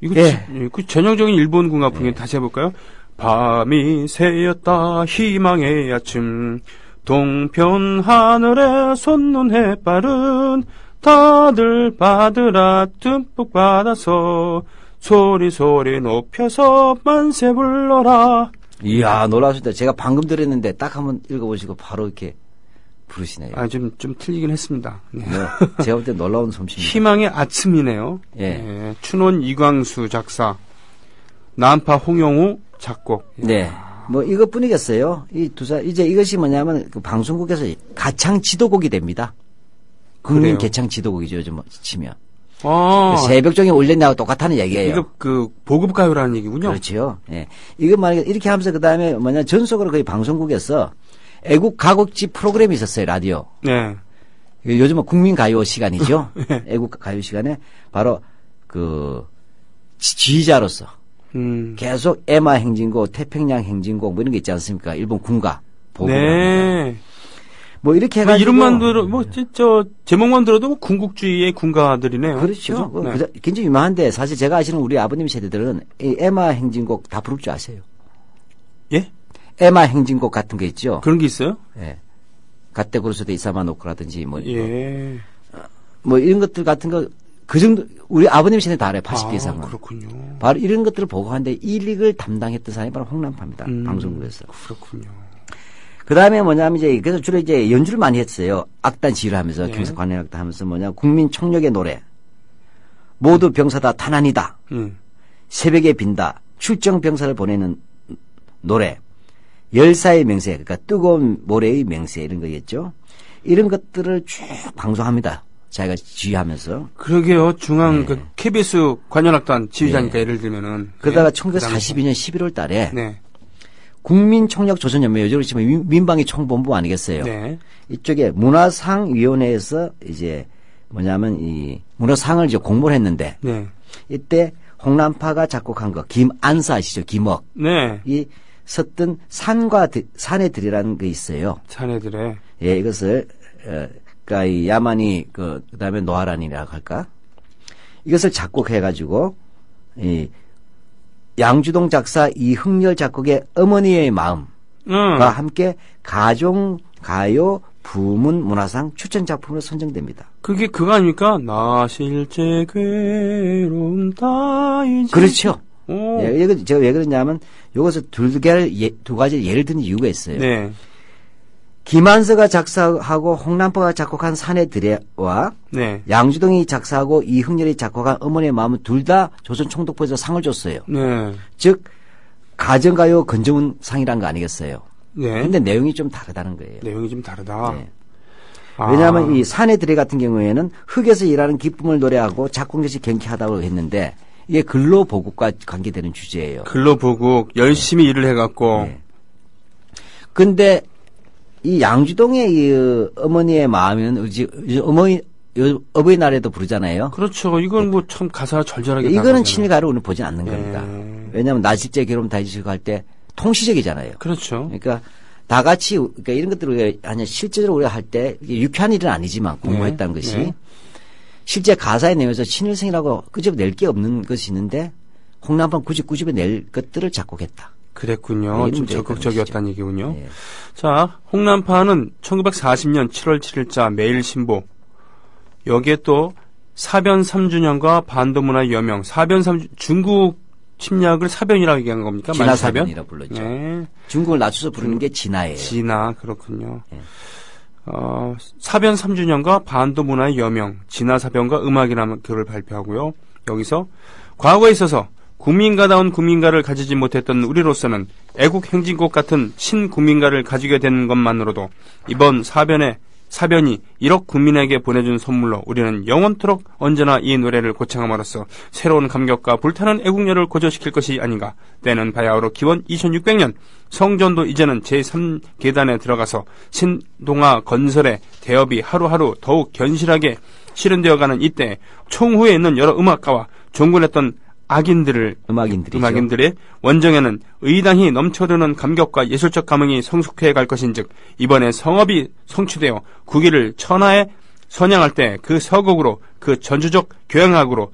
이거 예. 그 전형적인 일본 군가풍이 다시 해볼까요? 밤이 새였다 희망의 아침 동편 하늘에 솟는 해바른 다들 받으라 듬뿍 받아서 소리 높여서 만세 불러라. 이야, 놀라웠습니다. 제가 방금 들었는데 딱 한번 읽어보시고 바로 이렇게 부르시네요. 좀 틀리긴 했습니다. 네. 제가 볼 때 놀라운 솜씨입니다. 희망의 아침이네요. 예. 예. 춘원 이광수 작사, 남파 홍영우 작곡. 네. 뭐 이것뿐이겠어요. 이제 이것이 뭐냐면 그 방송국에서 가창 지도곡이 됩니다. 국민 그래요? 개창 지도곡이죠, 요즘 치면. 새벽종에 올렸냐고 똑같다는 얘기예요. 이거 보급가요라는 얘기군요. 그렇죠. 예. 이거 만약에 이렇게 하면서 그 다음에 전속으로 거의 방송국에서 애국 가곡지 프로그램이 있었어요, 라디오. 네. 요즘은 국민가요 시간이죠. 애국 가요 시간에 바로 지휘자로서 계속 에마 행진곡, 태평양 행진곡 뭐 이런 게 있지 않습니까? 일본 군가. 네. 뭐 이렇게 해가지고. 이름만 들어, 제목만 들어도 군국주의의 군가들이네요. 그렇죠. 네. 굉장히 유명한데 사실 제가 아시는 우리 아버님 세대들은 이 에마 행진곡 다 부를 줄 아세요. 예? 에마 행진곡 같은 거 있죠. 그런 게 있어요? 예. 갓데고르소데 이사마노크라든지 예. 뭐 이런 것들 같은 거 그 정도 우리 아버님 세대 다 알아요. 80대 이상은. 그렇군요. 바로 이런 것들을 보고하는데 이 일을 담당했던 사람이 바로 홍남파입니다. 방송국에서. 그렇군요. 그 다음에 뭐냐면 그래서 주로 연주를 많이 했어요. 악단 지휘를 하면서, 경상 관현악단 하면서 국민 총력의 노래. 모두 병사다 탄환이다. 새벽에 빈다. 출정 병사를 보내는 노래. 열사의 명세, 그러니까 뜨거운 모래의 명세 이런 거겠죠. 이런 것들을 쭉 방송합니다. 자기가 지휘하면서. 그러게요. 중앙 KBS 관현악단 지휘자니까 예를 들면은. 그러다가 1942년 11월 달에 네. 국민총력조선연맹, 요즘으로 치면 민방위 총본부 아니겠어요? 네. 이쪽에 문화상위원회에서 이제 뭐냐면 이 문화상을 이제 공모를 했는데. 네. 이때 홍남파가 작곡한 거, 김안사 아시죠? 김억. 네. 이 섰던 산의 들이라는 게 있어요. 산애들의. 예, 이것을, 그니까 이 야만이 그다음에 노아란이라고 할까? 이것을 작곡해가지고, 양주동 작사 이흥렬 작곡의 어머니의 마음과 함께 가정, 가요, 부문 문화상 추천 작품으로 선정됩니다. 그게 그거 아닙니까? 나 실제 괴로움 따이지. 그렇죠. 예, 제가 왜 그러냐면, 요것을 두 가지 예를 든 이유가 있어요. 네. 김한서가 작사하고 홍남파가 작곡한 산의 들에와 네. 양주동이 작사하고 이흥렬이 작곡한 어머니의 마음은 둘 다 조선 총독부에서 상을 줬어요. 네. 즉 가정가요 건정운 상이란 거 아니겠어요. 네. 근데 내용이 좀 다르다는 거예요. 내용이 좀 다르다. 네. 왜냐하면 이 산의 들에 같은 경우에는 흙에서 일하는 기쁨을 노래하고 작곡력이 경쾌하다고 했는데 이게 근로보국과 관계되는 주제예요. 근로보국 열심히 일을 해갖고. 네. 근데 이 양주동의 이 어머니의 마음은 어버이날에도 부르잖아요. 그렇죠. 이건 뭐 참 가사가 절절하게. 이거는 친일가로 보진 않는 네. 겁니다. 왜냐하면 나실제 결혼 다지시고 할 때 통시적이잖아요. 그렇죠. 그러니까 다 같이 그러니까 이런 것들을 우리가 아니 실제로 우리가 할 때 유쾌한 일은 아니지만 공모했다는 네. 것이 네. 실제 가사에 내면서 친일성이라고 끄집어낼 게 없는 것이 있는데 홍남판 굳이 끄집어낼 것들을 작곡했다. 그랬군요. 좀 적극적이었다는 얘기군요. 네. 자, 홍남파는 1940년 7월 7일자 매일신보 여기에 또 사변 3주년과 반도문화 여명 사변 3주 중국 침략을 사변이라고 얘기한 겁니까? 진화사변이라 불렀죠. 네. 중국을 낮춰서 부르는 게 진화예요. 진화 그렇군요. 네. 사변 3주년과 반도문화의 여명 진화사변과 음악이라는 글을 발표하고요. 여기서 과거에 있어서 국민가다운 국민가를 가지지 못했던 우리로서는 애국 행진곡 같은 신국민가를 가지게 된 것만으로도 이번 사변이 1억 국민에게 보내준 선물로 우리는 영원토록 언제나 이 노래를 고창함으로써 새로운 감격과 불타는 애국열을 고조시킬 것이 아닌가. 때는 바야흐로 기원 2600년 성전도 이제는 제3계단에 들어가서 신동아 건설의 대업이 하루하루 더욱 견실하게 실현되어가는 이때 총후에 있는 여러 음악가와 종군했던 음악인들의 원정에는 의당히 넘쳐드는 감격과 예술적 감흥이 성숙해 갈 것인즉 이번에 성업이 성취되어 국위를 천하에 선양할 때 그 서곡으로 그 전주적 교향악으로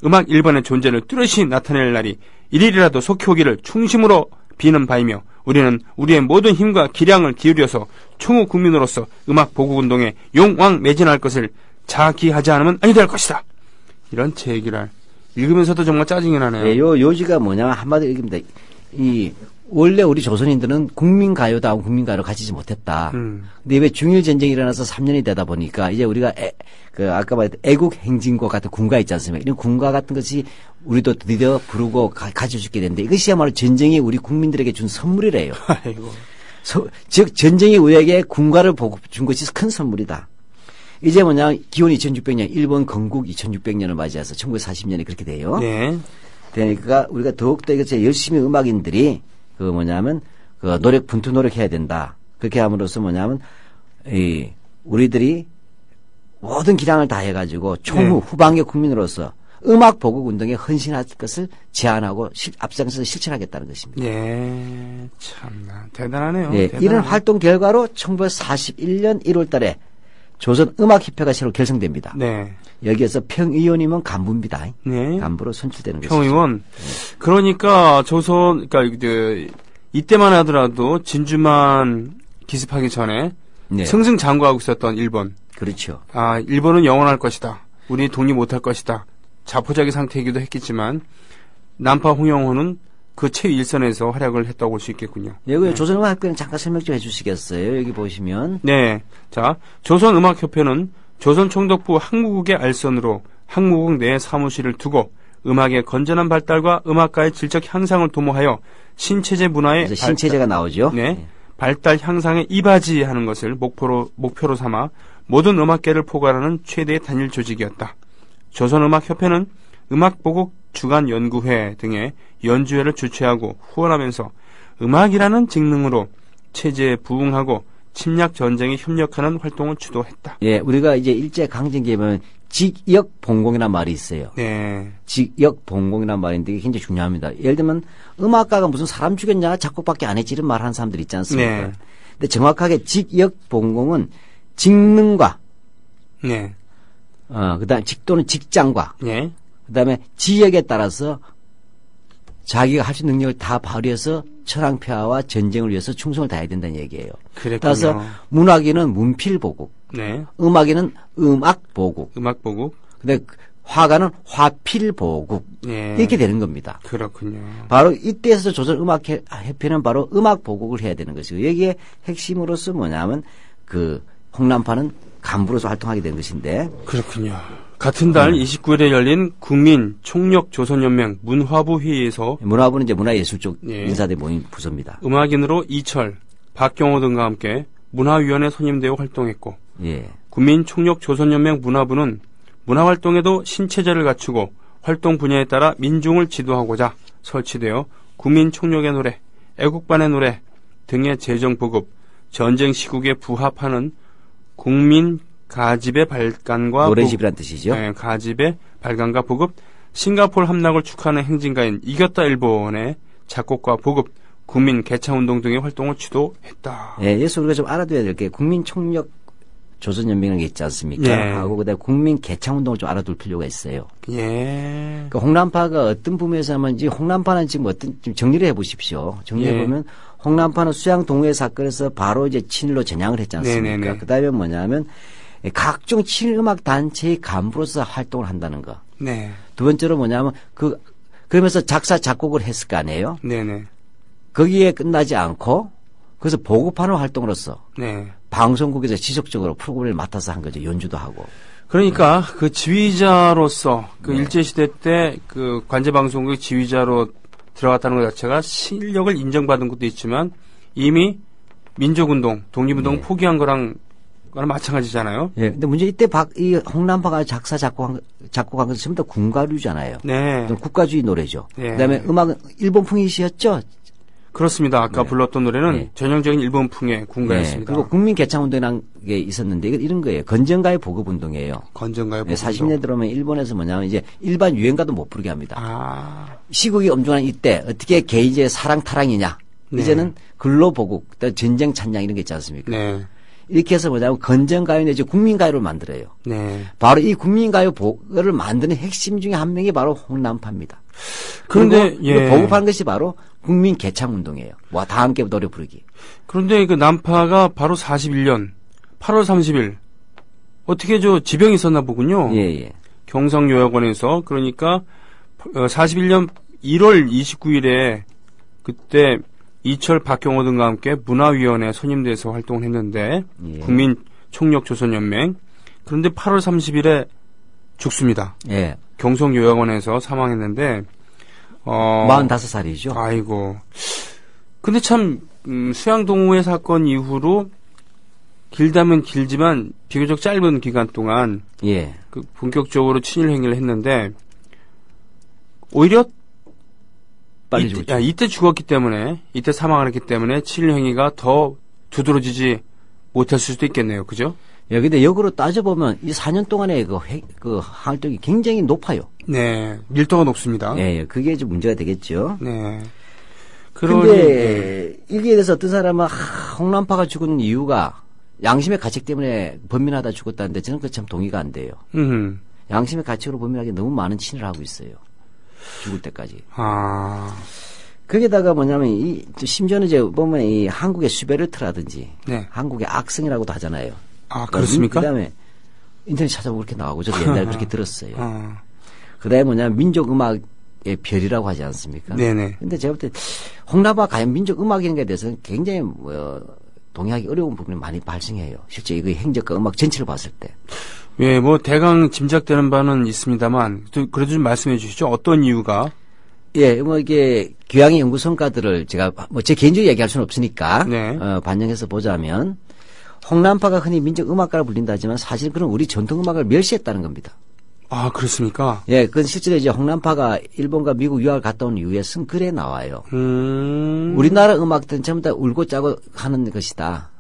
음악 일본의 존재를 뚜렷이 나타낼 날이 일일이라도 속히 오기를 충심으로 비는 바이며 우리는 우리의 모든 힘과 기량을 기울여서 총후 국민으로서 음악 보국운동에 용왕 매진할 것을 자기하지 않으면 아니 될 것이다. 이런 제 얘기를 읽으면서도 정말 짜증이 나네요. 네, 요지가 뭐냐면 한마디로 얘기입니다. 원래 우리 조선인들은 국민가요다운 국민가요를 가지지 못했다. 근데 왜 중일전쟁이 일어나서 3년이 되다 보니까 이제 우리가 아까 말했던 애국행진곡 같은 군가 있지 않습니까? 이런 군가 같은 것이 우리도 드디어 부르고 가질 수 있게 됐는데 이것이야말로 전쟁이 우리 국민들에게 준 선물이래요. 아이고. 즉 전쟁이 우리에게 군가를 준 것이 큰 선물이다. 이제 뭐냐 기원 2600년 일본 건국 2600년을 맞이해서 1940년에 그렇게 돼요. 네. 그러니까 우리가 더욱더 이것에 열심히 음악인들이 분투 노력해야 된다. 그렇게 함으로써 우리들이 모든 기량을 다해가지고 총후 후방의 국민으로서 음악 보국 운동에 헌신할 것을 제안하고 앞장서서 실천하겠다는 것입니다. 네, 참나 대단하네요. 네, 이런 활동 결과로 1941년 1월달에 조선음악협회가 새로 결성됩니다. 네. 여기에서 평의원이면 간부입니다. 네. 간부로 선출되는 것이죠. 평의원. 그러니까 이때만 하더라도 진주만 기습하기 전에 네. 승승장구하고 있었던 일본. 그렇죠. 일본은 영원할 것이다. 우리 독립 못할 것이다. 자포자기 상태이기도 했겠지만 남파 홍영호는 그 최일선에서 활약을 했다고 볼 수 있겠군요. 여기 네. 조선음악협회는 잠깐 설명 좀 해주시겠어요? 여기 보시면. 네. 자, 조선음악협회는 조선총독부 항무국의 알선으로 항무국 내에 사무실을 두고 음악의 건전한 발달과 음악가의 질적 향상을 도모하여 신체제 문화의 신체제가 나오죠. 네. 발달 향상에 이바지하는 것을 목표로 삼아 모든 음악계를 포괄하는 최대의 단일 조직이었다. 조선음악협회는 음악보국 주간연구회 등의 연주회를 주최하고 후원하면서 음악이라는 직능으로 체제에 부응하고 침략 전쟁에 협력하는 활동을 주도했다. 예, 우리가 이제 일제 강점기에 보면 직역봉공이라는 말이 있어요. 네. 직역봉공이라는 말인데 이게 굉장히 중요합니다. 예를 들면 음악가가 무슨 사람 죽였냐 작곡밖에 안 했지 이런 말 하는 사람들 있지 않습니까? 네. 근데 정확하게 직역봉공은 직능과 네. 그다음 또는 직장과 네. 그다음에 지역에 따라서 자기가 할 수 있는 능력을 다 발휘해서 천황폐하와 전쟁을 위해서 충성을 다해야 된다는 얘기예요. 그랬군요. 따라서 문학인은 문필보국, 네. 음악인은 음악보국, 음악보국, 근데 화가는 화필보국 네. 이렇게 되는 겁니다. 그렇군요. 바로 이때에서 조선음악협회는 바로 음악보국을 해야 되는 것이고 여기에 핵심으로서 뭐냐면 홍남파는 간부로서 활동하게 된 것인데 그렇군요. 같은 달 29일에 열린 국민 총력 조선연맹 문화부 회의에서 문화부는 이제 문화예술 쪽 예. 인사들 모임 부서입니다. 음악인으로 이철, 박경호 등과 함께 문화위원회 선임되어 활동했고 예. 국민 총력 조선연맹 문화부는 문화활동에도 신체제를 갖추고 활동 분야에 따라 민중을 지도하고자 설치되어 국민 총력의 노래, 애국반의 노래 등의 재정 보급, 전쟁 시국에 부합하는 국민 가집의 발간과 노래집이란 뜻이죠. 네, 가집의 발간과 보급, 싱가포르 함락을 축하하는 행진가인 이겼다 일본의 작곡과 보급, 국민 개창운동 등의 활동을 주도했다. 예, 여기서 우리가 좀 알아둬야 될 게 국민총력 조선연맹이라는 게 있지 않습니까? 예. 하고 그다음에 국민 개창운동을 좀 알아둘 필요가 있어요. 예. 그 홍남파가 어떤 부분에서 하면지 홍남파는 지금 좀 정리를 해보십시오. 정리해보면 홍남파는 수양 동호회 사건에서 바로 이제 친일로 전향을 했지 않습니까? 네네네. 그다음에 뭐냐면 각종 친일 음악 단체의 간부로서 활동을 한다는 거. 네. 두 번째로 뭐냐면 그러면서 작사 작곡을 했을 거 아니에요? 네네. 거기에 끝나지 않고 그래서 보급하는 활동으로서 네. 방송국에서 지속적으로 프로그램을 맡아서 한 거죠. 연주도 하고. 그러니까 그 지휘자로서 그 일제시대 때 그 관제방송국 지휘자로 들어갔다는 것 자체가 실력을 인정받은 것도 있지만 이미 민족운동, 독립운동 포기한 거랑 마찬가지잖아요. 예. 근데 문제 이때 이 홍남파가 작사 작곡한 것은 전부 다 군가류잖아요. 네. 국가주의 노래죠. 네. 그다음에 음악은 일본풍이시였죠. 그렇습니다. 아까 불렀던 노래는 네. 전형적인 일본풍의 군가였습니다. 그리고 국민개창운동이라는 게 있었는데 이런 거예요. 건전가의 보급운동이에요. 건전가의 보급운동. 40년대 들어오면 일본에서 뭐냐면 이제 일반 유행가도 못 부르게 합니다. 아. 시국이 엄중한 이때 어떻게 개인의 사랑 타랑이냐. 네. 이제는 근로보국, 전쟁 찬양 이런 게 있지 않습니까? 네. 이렇게 해서 뭐냐면 건전가요 내지 국민가요를 만들어요. 네. 바로 이 국민가요를 만드는 핵심 중에 한 명이 바로 홍남파입니다. 그런데 이거 보급하는 것이 바로 국민 개창운동이에요. 와, 다 함께 노래 부르기. 그런데 그 남파가 바로 41년 8월 30일 어떻게 지병이 있었나 보군요. 예. 경성요양원에서 그러니까 41년 1월 29일에 그때 이철 박경호 등과 함께 문화위원회 선임돼서 활동을 했는데 국민총력조선연맹 그런데 8월 30일에 죽습니다. 예. 경성요양원에서 사망했는데 45살이죠. 아이고. 근데 참 수양동호회 사건 이후로 길다면 길지만 비교적 짧은 기간 동안 그 본격적으로 친일 행위를 했는데 오히려 빨리 죽었죠. 이때 죽었기 때문에 이때 사망을 했기 때문에 친일 행위가 더 두드러지지 못했을 수도 있겠네요. 그죠? 예, 근데 역으로 따져보면 이 4년 동안의 그 활동이 굉장히 높아요. 네. 밀도가 높습니다. 예, 그게 좀 문제가 되겠죠. 네. 그런데 일기에 대해서 어떤 사람은 홍남파가 죽은 이유가 양심의 가책 때문에 범민하다 죽었다는데 저는 그 참 동의가 안 돼요. 양심의 가책으로 범민하기 너무 많은 친일을 하고 있어요. 죽을 때까지. 아. 거기다가 뭐냐면 심지어는 이제 보면 이 한국의 슈베르트라든지 한국의 악성이라고도 하잖아요. 아, 그렇습니까? 그다음에 인터넷 찾아보면 그렇게 나오고 저도 옛날에 그렇게 들었어요. 그다음에 뭐냐면 민족 음악의 별이라고 하지 않습니까? 네네. 근데 제가 볼 때 홍남파가 과연 민족 음악인가에 대해서는 굉장히 동의하기 어려운 부분이 많이 발생해요. 실제 이거 행적과 음악 전체를 봤을 때. 예, 대강 짐작되는 바는 있습니다만 그래도 좀 말씀해 주시죠. 어떤 이유가? 예, 이게 교양의 연구 성과들을 제가 제 개인적으로 얘기할 수는 없으니까 반영해서 보자면 홍남파가 흔히 민족 음악가라 불린다 하지만 사실 그런 우리 전통 음악을 멸시했다는 겁니다. 아, 그렇습니까? 예, 그건 실제로 이제 홍남파가 일본과 미국 유학을 갔다 온 이후에 쓴 글에 나와요. 우리나라 음악들은 전부 다 울고 짜고 하는 것이다.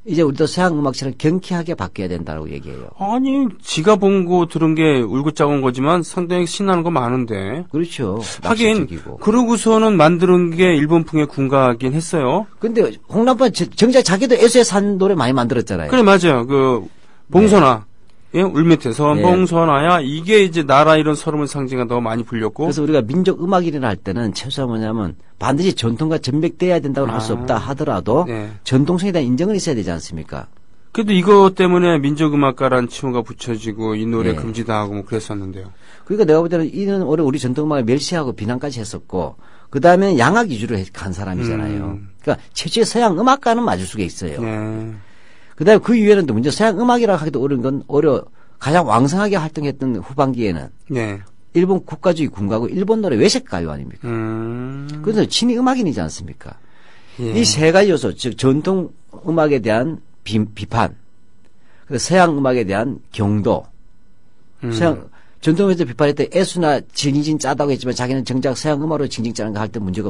이제 우리도 서양 음악처럼 경쾌하게 바뀌어야 된다고 얘기해요. 아니, 지가 본 거 들은 게 울고 짜고 온 거지만 상당히 신나는 거 많은데. 그렇죠. 하긴, 낙서적이고. 그러고서는 만드는 게 일본풍의 군가긴 했어요. 근데 홍남파 정작 자기도 애수에 산 노래 많이 만들었잖아요. 그래, 맞아요. 봉선화. 예, 울밑에서 봉선화야. 이게 이제 나라 이런 서름을 상징한다고 많이 불렸고. 그래서 우리가 민족 음악이라 할 때는 최소한 뭐냐면 반드시 전통과 전맥돼야 된다고 할 수 없다 하더라도 전통성에 대한 인정은 있어야 되지 않습니까? 그래도 이것 때문에 민족음악가라는 칭호가 붙여지고 이 노래 금지당하고 뭐 그랬었는데요. 그러니까 내가 볼 때는 이는 오래 우리 전통음악을 멸시하고 비난까지 했었고 그 다음에 양악 위주로 간 사람이잖아요. 그러니까 최초의 서양 음악가는 맞을 수가 있어요. 그 다음에 그 이후에는 또 문제 서양 음악이라고 하기도 어려운 건 가장 왕성하게 활동했던 후반기에는 일본 국가주의 군가고 일본 노래 외색가요 아닙니까? 그래서 친위 음악인이지 않습니까? 이 세 가지 요소, 즉 전통 음악에 대한 비판, 서양 음악에 대한 경도, 서양 전통에서 비판했던 애수나 징징 짜다고 했지만 자기는 정작 서양 음악으로 징징 짜는 거 할 때 문제가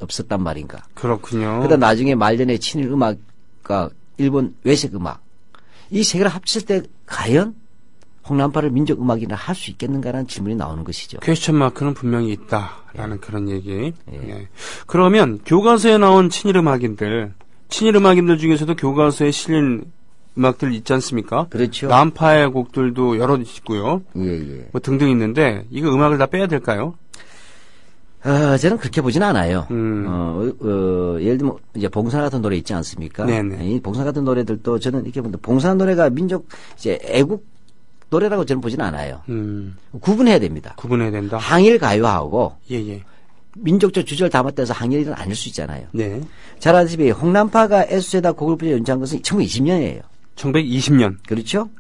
없었단 말인가? 그렇군요. 그러다 나중에 말년에 친일 음악과 일본 외색 음악 이 세 개를 합칠 때 과연 홍남파를 민족 음악이라 할 수 있겠는가라는 질문이 나오는 것이죠. 퀘스천 마크는 분명히 있다라는 그런 얘기. 예. 그러면 교과서에 나온 친일 음악인들 중에서도 교과서에 실린 음악들 있지 않습니까? 그렇죠. 남파의 곡들도 여러 있고요. 예. 뭐 등등 있는데 이거 음악을 다 빼야 될까요? 저는 그렇게 보진 않아요. 예를 들면 이제 봉사 같은 노래 있지 않습니까? 네네. 이 봉사 같은 노래들도 저는 이렇게 보는데 봉사 노래가 민족 이제 애국 노래라고 저는 보진 않아요. 구분해야 됩니다. 구분해야 된다. 항일 가요하고 예. 민족적 주제를 담았다 해서 항일은 아닐 수 있잖아요. 네. 잘 아시다시피 홍남파가 애수에다 곡을 부여 연주한 것은 1920년이에요. 1920년. 그렇죠.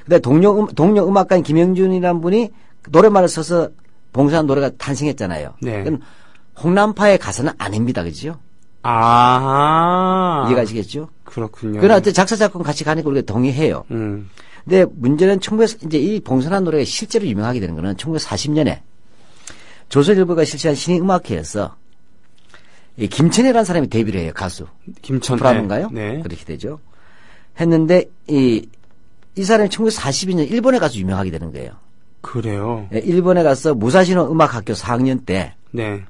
근데 동료 음악가인 김영준이라는 분이 노래말을 써서 봉사한 노래가 탄생했잖아요. 네. 그럼 홍남파의 가사는 아닙니다. 그죠? 아. 이해가시겠죠? 그렇군요. 그러나 작사, 작곡 같이 가니까 우리가 동의해요. 근데 문제는 이제 이 봉선한 노래가 실제로 유명하게 되는 거는 1940년에 조선일보가 실시한 신인음악회에서 이 김천혜라는 사람이 데뷔를 해요. 가수. 김천혜. 브라운가요? 네. 그렇게 되죠. 했는데 이 사람이 1942년 일본에 가서 유명하게 되는 거예요. 그래요? 네, 일본에 가서 무사시노 음악학교 4학년 때 네.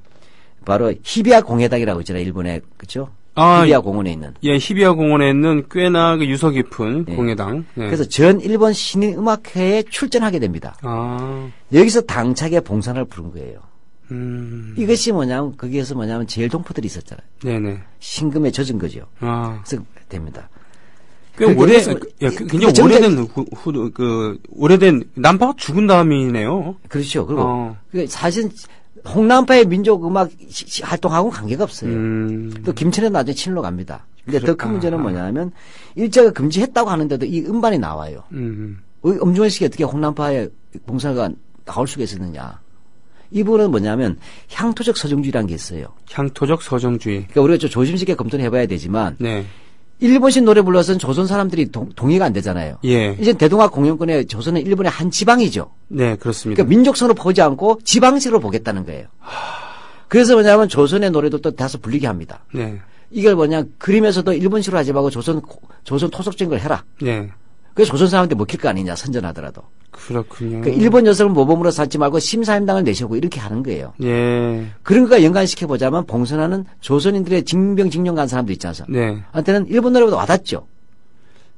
바로 히비야 공회당이라고 있잖아요. 일본에. 그렇죠? 히비야 공원에 있는. 예, 히비야 공원에 있는 꽤나 그 유서 깊은 공회당. 네. 그래서 전 일본 신인음악회에 출전하게 됩니다. 여기서 당차게 봉선을 부른 거예요. 이것이 거기에서 제일 동포들이 있었잖아요. 네네. 신금에 젖은 거죠. 그래서 됩니다. 굉장히 오래된 오래된 남파가 죽은 다음이네요. 그렇죠. 그리고 사실 홍남파의 민족 음악 활동하고는 관계가 없어요. 또 김천에 나중에 친일로 갑니다. 근데 더 큰 문제는 뭐냐면 일제가 금지했다고 하는데도 이 음반이 나와요. 엄중원식이 어떻게 홍남파의 봉사가 나올 수가 있었느냐. 이 부분은 뭐냐면 향토적 서정주의라는 게 있어요. 향토적 서정주의. 그러니까 우리가 좀 조심스럽게 검토를 해봐야 되지만 네. 일본식 노래 불러서는 조선 사람들이 동의가 안 되잖아요. 예. 이제 대동학 공영권에 조선은 일본의 한 지방이죠. 네, 그렇습니다. 그러니까 민족성으로 보지 않고 지방식으로 보겠다는 거예요. 그래서 뭐냐면 조선의 노래도 또 다소 불리게 합니다. 네. 이걸 그림에서도 일본식으로 하지 말고 조선 토속적인 걸 해라. 네. 그래서 조선 사람한테 먹힐 거 아니냐, 선전하더라도. 그렇군요. 그러니까 일본 여성을 모범으로 삼지 말고 심사임당을 내시고 이렇게 하는 거예요. 예. 그런 거가 연관시켜보자면 봉선하는 조선인들의 징병징용 간 사람들 있지 않습니까? 네. 한테는 일본 노래보다 와닿죠.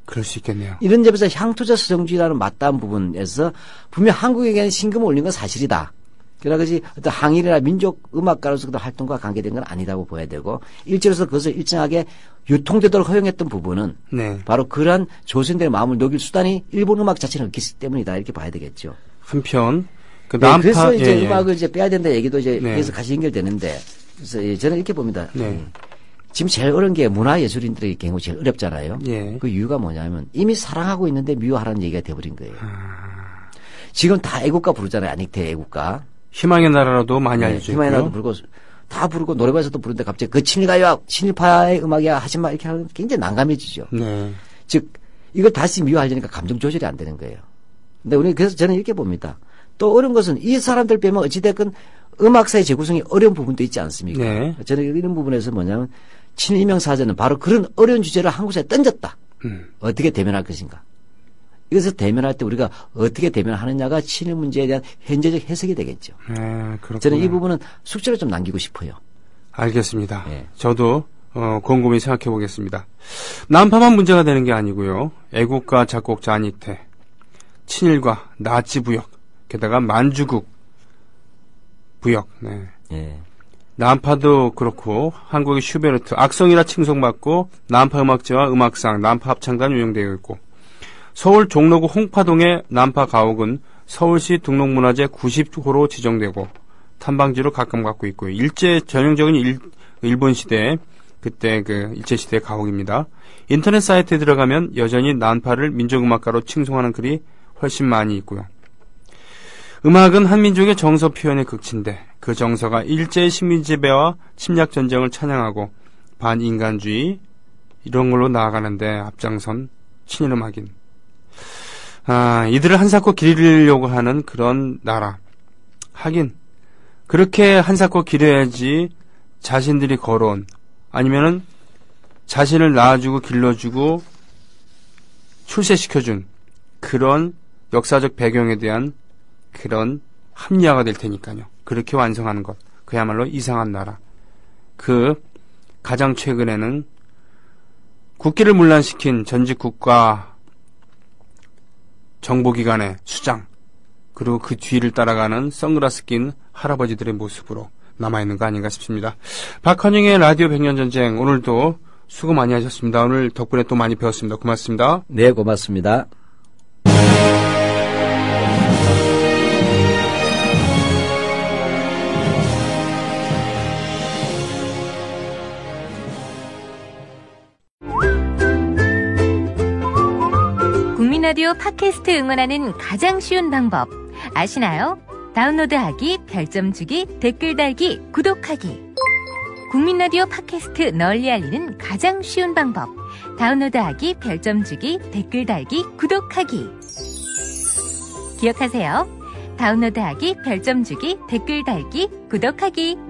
그럴 수 있겠네요. 이런 점에서 향토적 서정주의라는 맞닿은 부분에서 분명 한국에게는 신금을 올린 건 사실이다. 그러나 그것이 어떤 항일이나 민족 음악가로서 활동과 관계된 건 아니다고 보아야 되고 일제로서 그것을 일정하게 유통되도록 허용했던 부분은 네. 바로 그러한 조선인들의 마음을 녹일 수단이 일본 음악 자체는 없기 때문이다 이렇게 봐야 되겠죠. 한편 그래서 이제 음악을 이제 빼야 된다 얘기도 이제 네. 그래서 같이 연결되는데 그래서 저는 이렇게 봅니다. 네. 지금 제일 어려운 게 문화예술인들의 경우 제일 어렵잖아요. 예. 그 이유가 뭐냐면 이미 사랑하고 있는데 미워하라는 얘기가 돼버린 거예요. 지금 다 애국가 부르잖아요. 안익태 애국가. 희망의 나라라도 많이 알려져 있고요. 희망의 나라도 부르고 다 부르고 노래방에서도 부르는데 갑자기 그 친일가요야 친일파의 음악이야 하지마 이렇게 하면 굉장히 난감해지죠. 네. 즉 이걸 다시 미워하려니까 감정 조절이 안 되는 거예요. 근데 우리 그래서 저는 이렇게 봅니다. 또 어려운 것은 이 사람들 빼면 어찌됐건 음악사의 재구성이 어려운 부분도 있지 않습니까? 네. 저는 이런 부분에서 뭐냐면 친일명사전은 바로 그런 어려운 주제를 한국사에 던졌다. 어떻게 대면할 것인가. 이것을 대면할 때 우리가 어떻게 대면하느냐가 친일 문제에 대한 현재적 해석이 되겠죠. 네, 그렇군요. 저는 이 부분은 숙제로 좀 남기고 싶어요. 알겠습니다. 네. 저도 곰곰이 생각해 보겠습니다. 남파만 문제가 되는 게 아니고요. 애국가 작곡자 안익태, 친일과 나치 부역, 게다가 만주국 부역. 네. 예. 남파도 그렇고 한국의 슈베르트, 악성이라 칭송받고 남파 음악제와 음악상, 남파 합창단 운영되어 있고 서울 종로구 홍파동의 남파 가옥은 서울시 등록문화재 90호로 지정되고 탐방지로 각각 갖고 있고요. 일제 전형적인 일본 시대 그때 그 일제 시대 가옥입니다. 인터넷 사이트에 들어가면 여전히 남파를 민족음악가로 칭송하는 글이 훨씬 많이 있고요. 음악은 한민족의 정서 표현의 극치인데 그 정서가 일제의 식민지배와 침략 전쟁을 찬양하고 반인간주의 이런 걸로 나아가는데 앞장선 친일음악인. 이들을 한사코 기리려고 하는 그런 나라. 하긴 그렇게 한사코 기려야지 자신들이 걸어온 아니면은 자신을 낳아주고 길러주고 출세시켜준 그런 역사적 배경에 대한 그런 합리화가 될 테니까요. 그렇게 완성하는 것. 그야말로 이상한 나라. 가장 최근에는 국기를 문란시킨 전직 국가 정보기관의 수장, 그리고 그 뒤를 따라가는 선글라스 낀 할아버지들의 모습으로 남아있는 거 아닌가 싶습니다. 박헌영의 라디오 100년 전쟁, 오늘도 수고 많이 하셨습니다. 오늘 덕분에 또 많이 배웠습니다. 고맙습니다. 네, 고맙습니다. 국민라디오 팟캐스트 응원하는 가장 쉬운 방법 아시나요? 다운로드하기, 별점 주기, 댓글 달기, 구독하기. 국민라디오 팟캐스트 널리 알리는 가장 쉬운 방법. 다운로드하기, 별점 주기, 댓글 달기, 구독하기. 기억하세요. 다운로드하기, 별점 주기, 댓글 달기, 구독하기.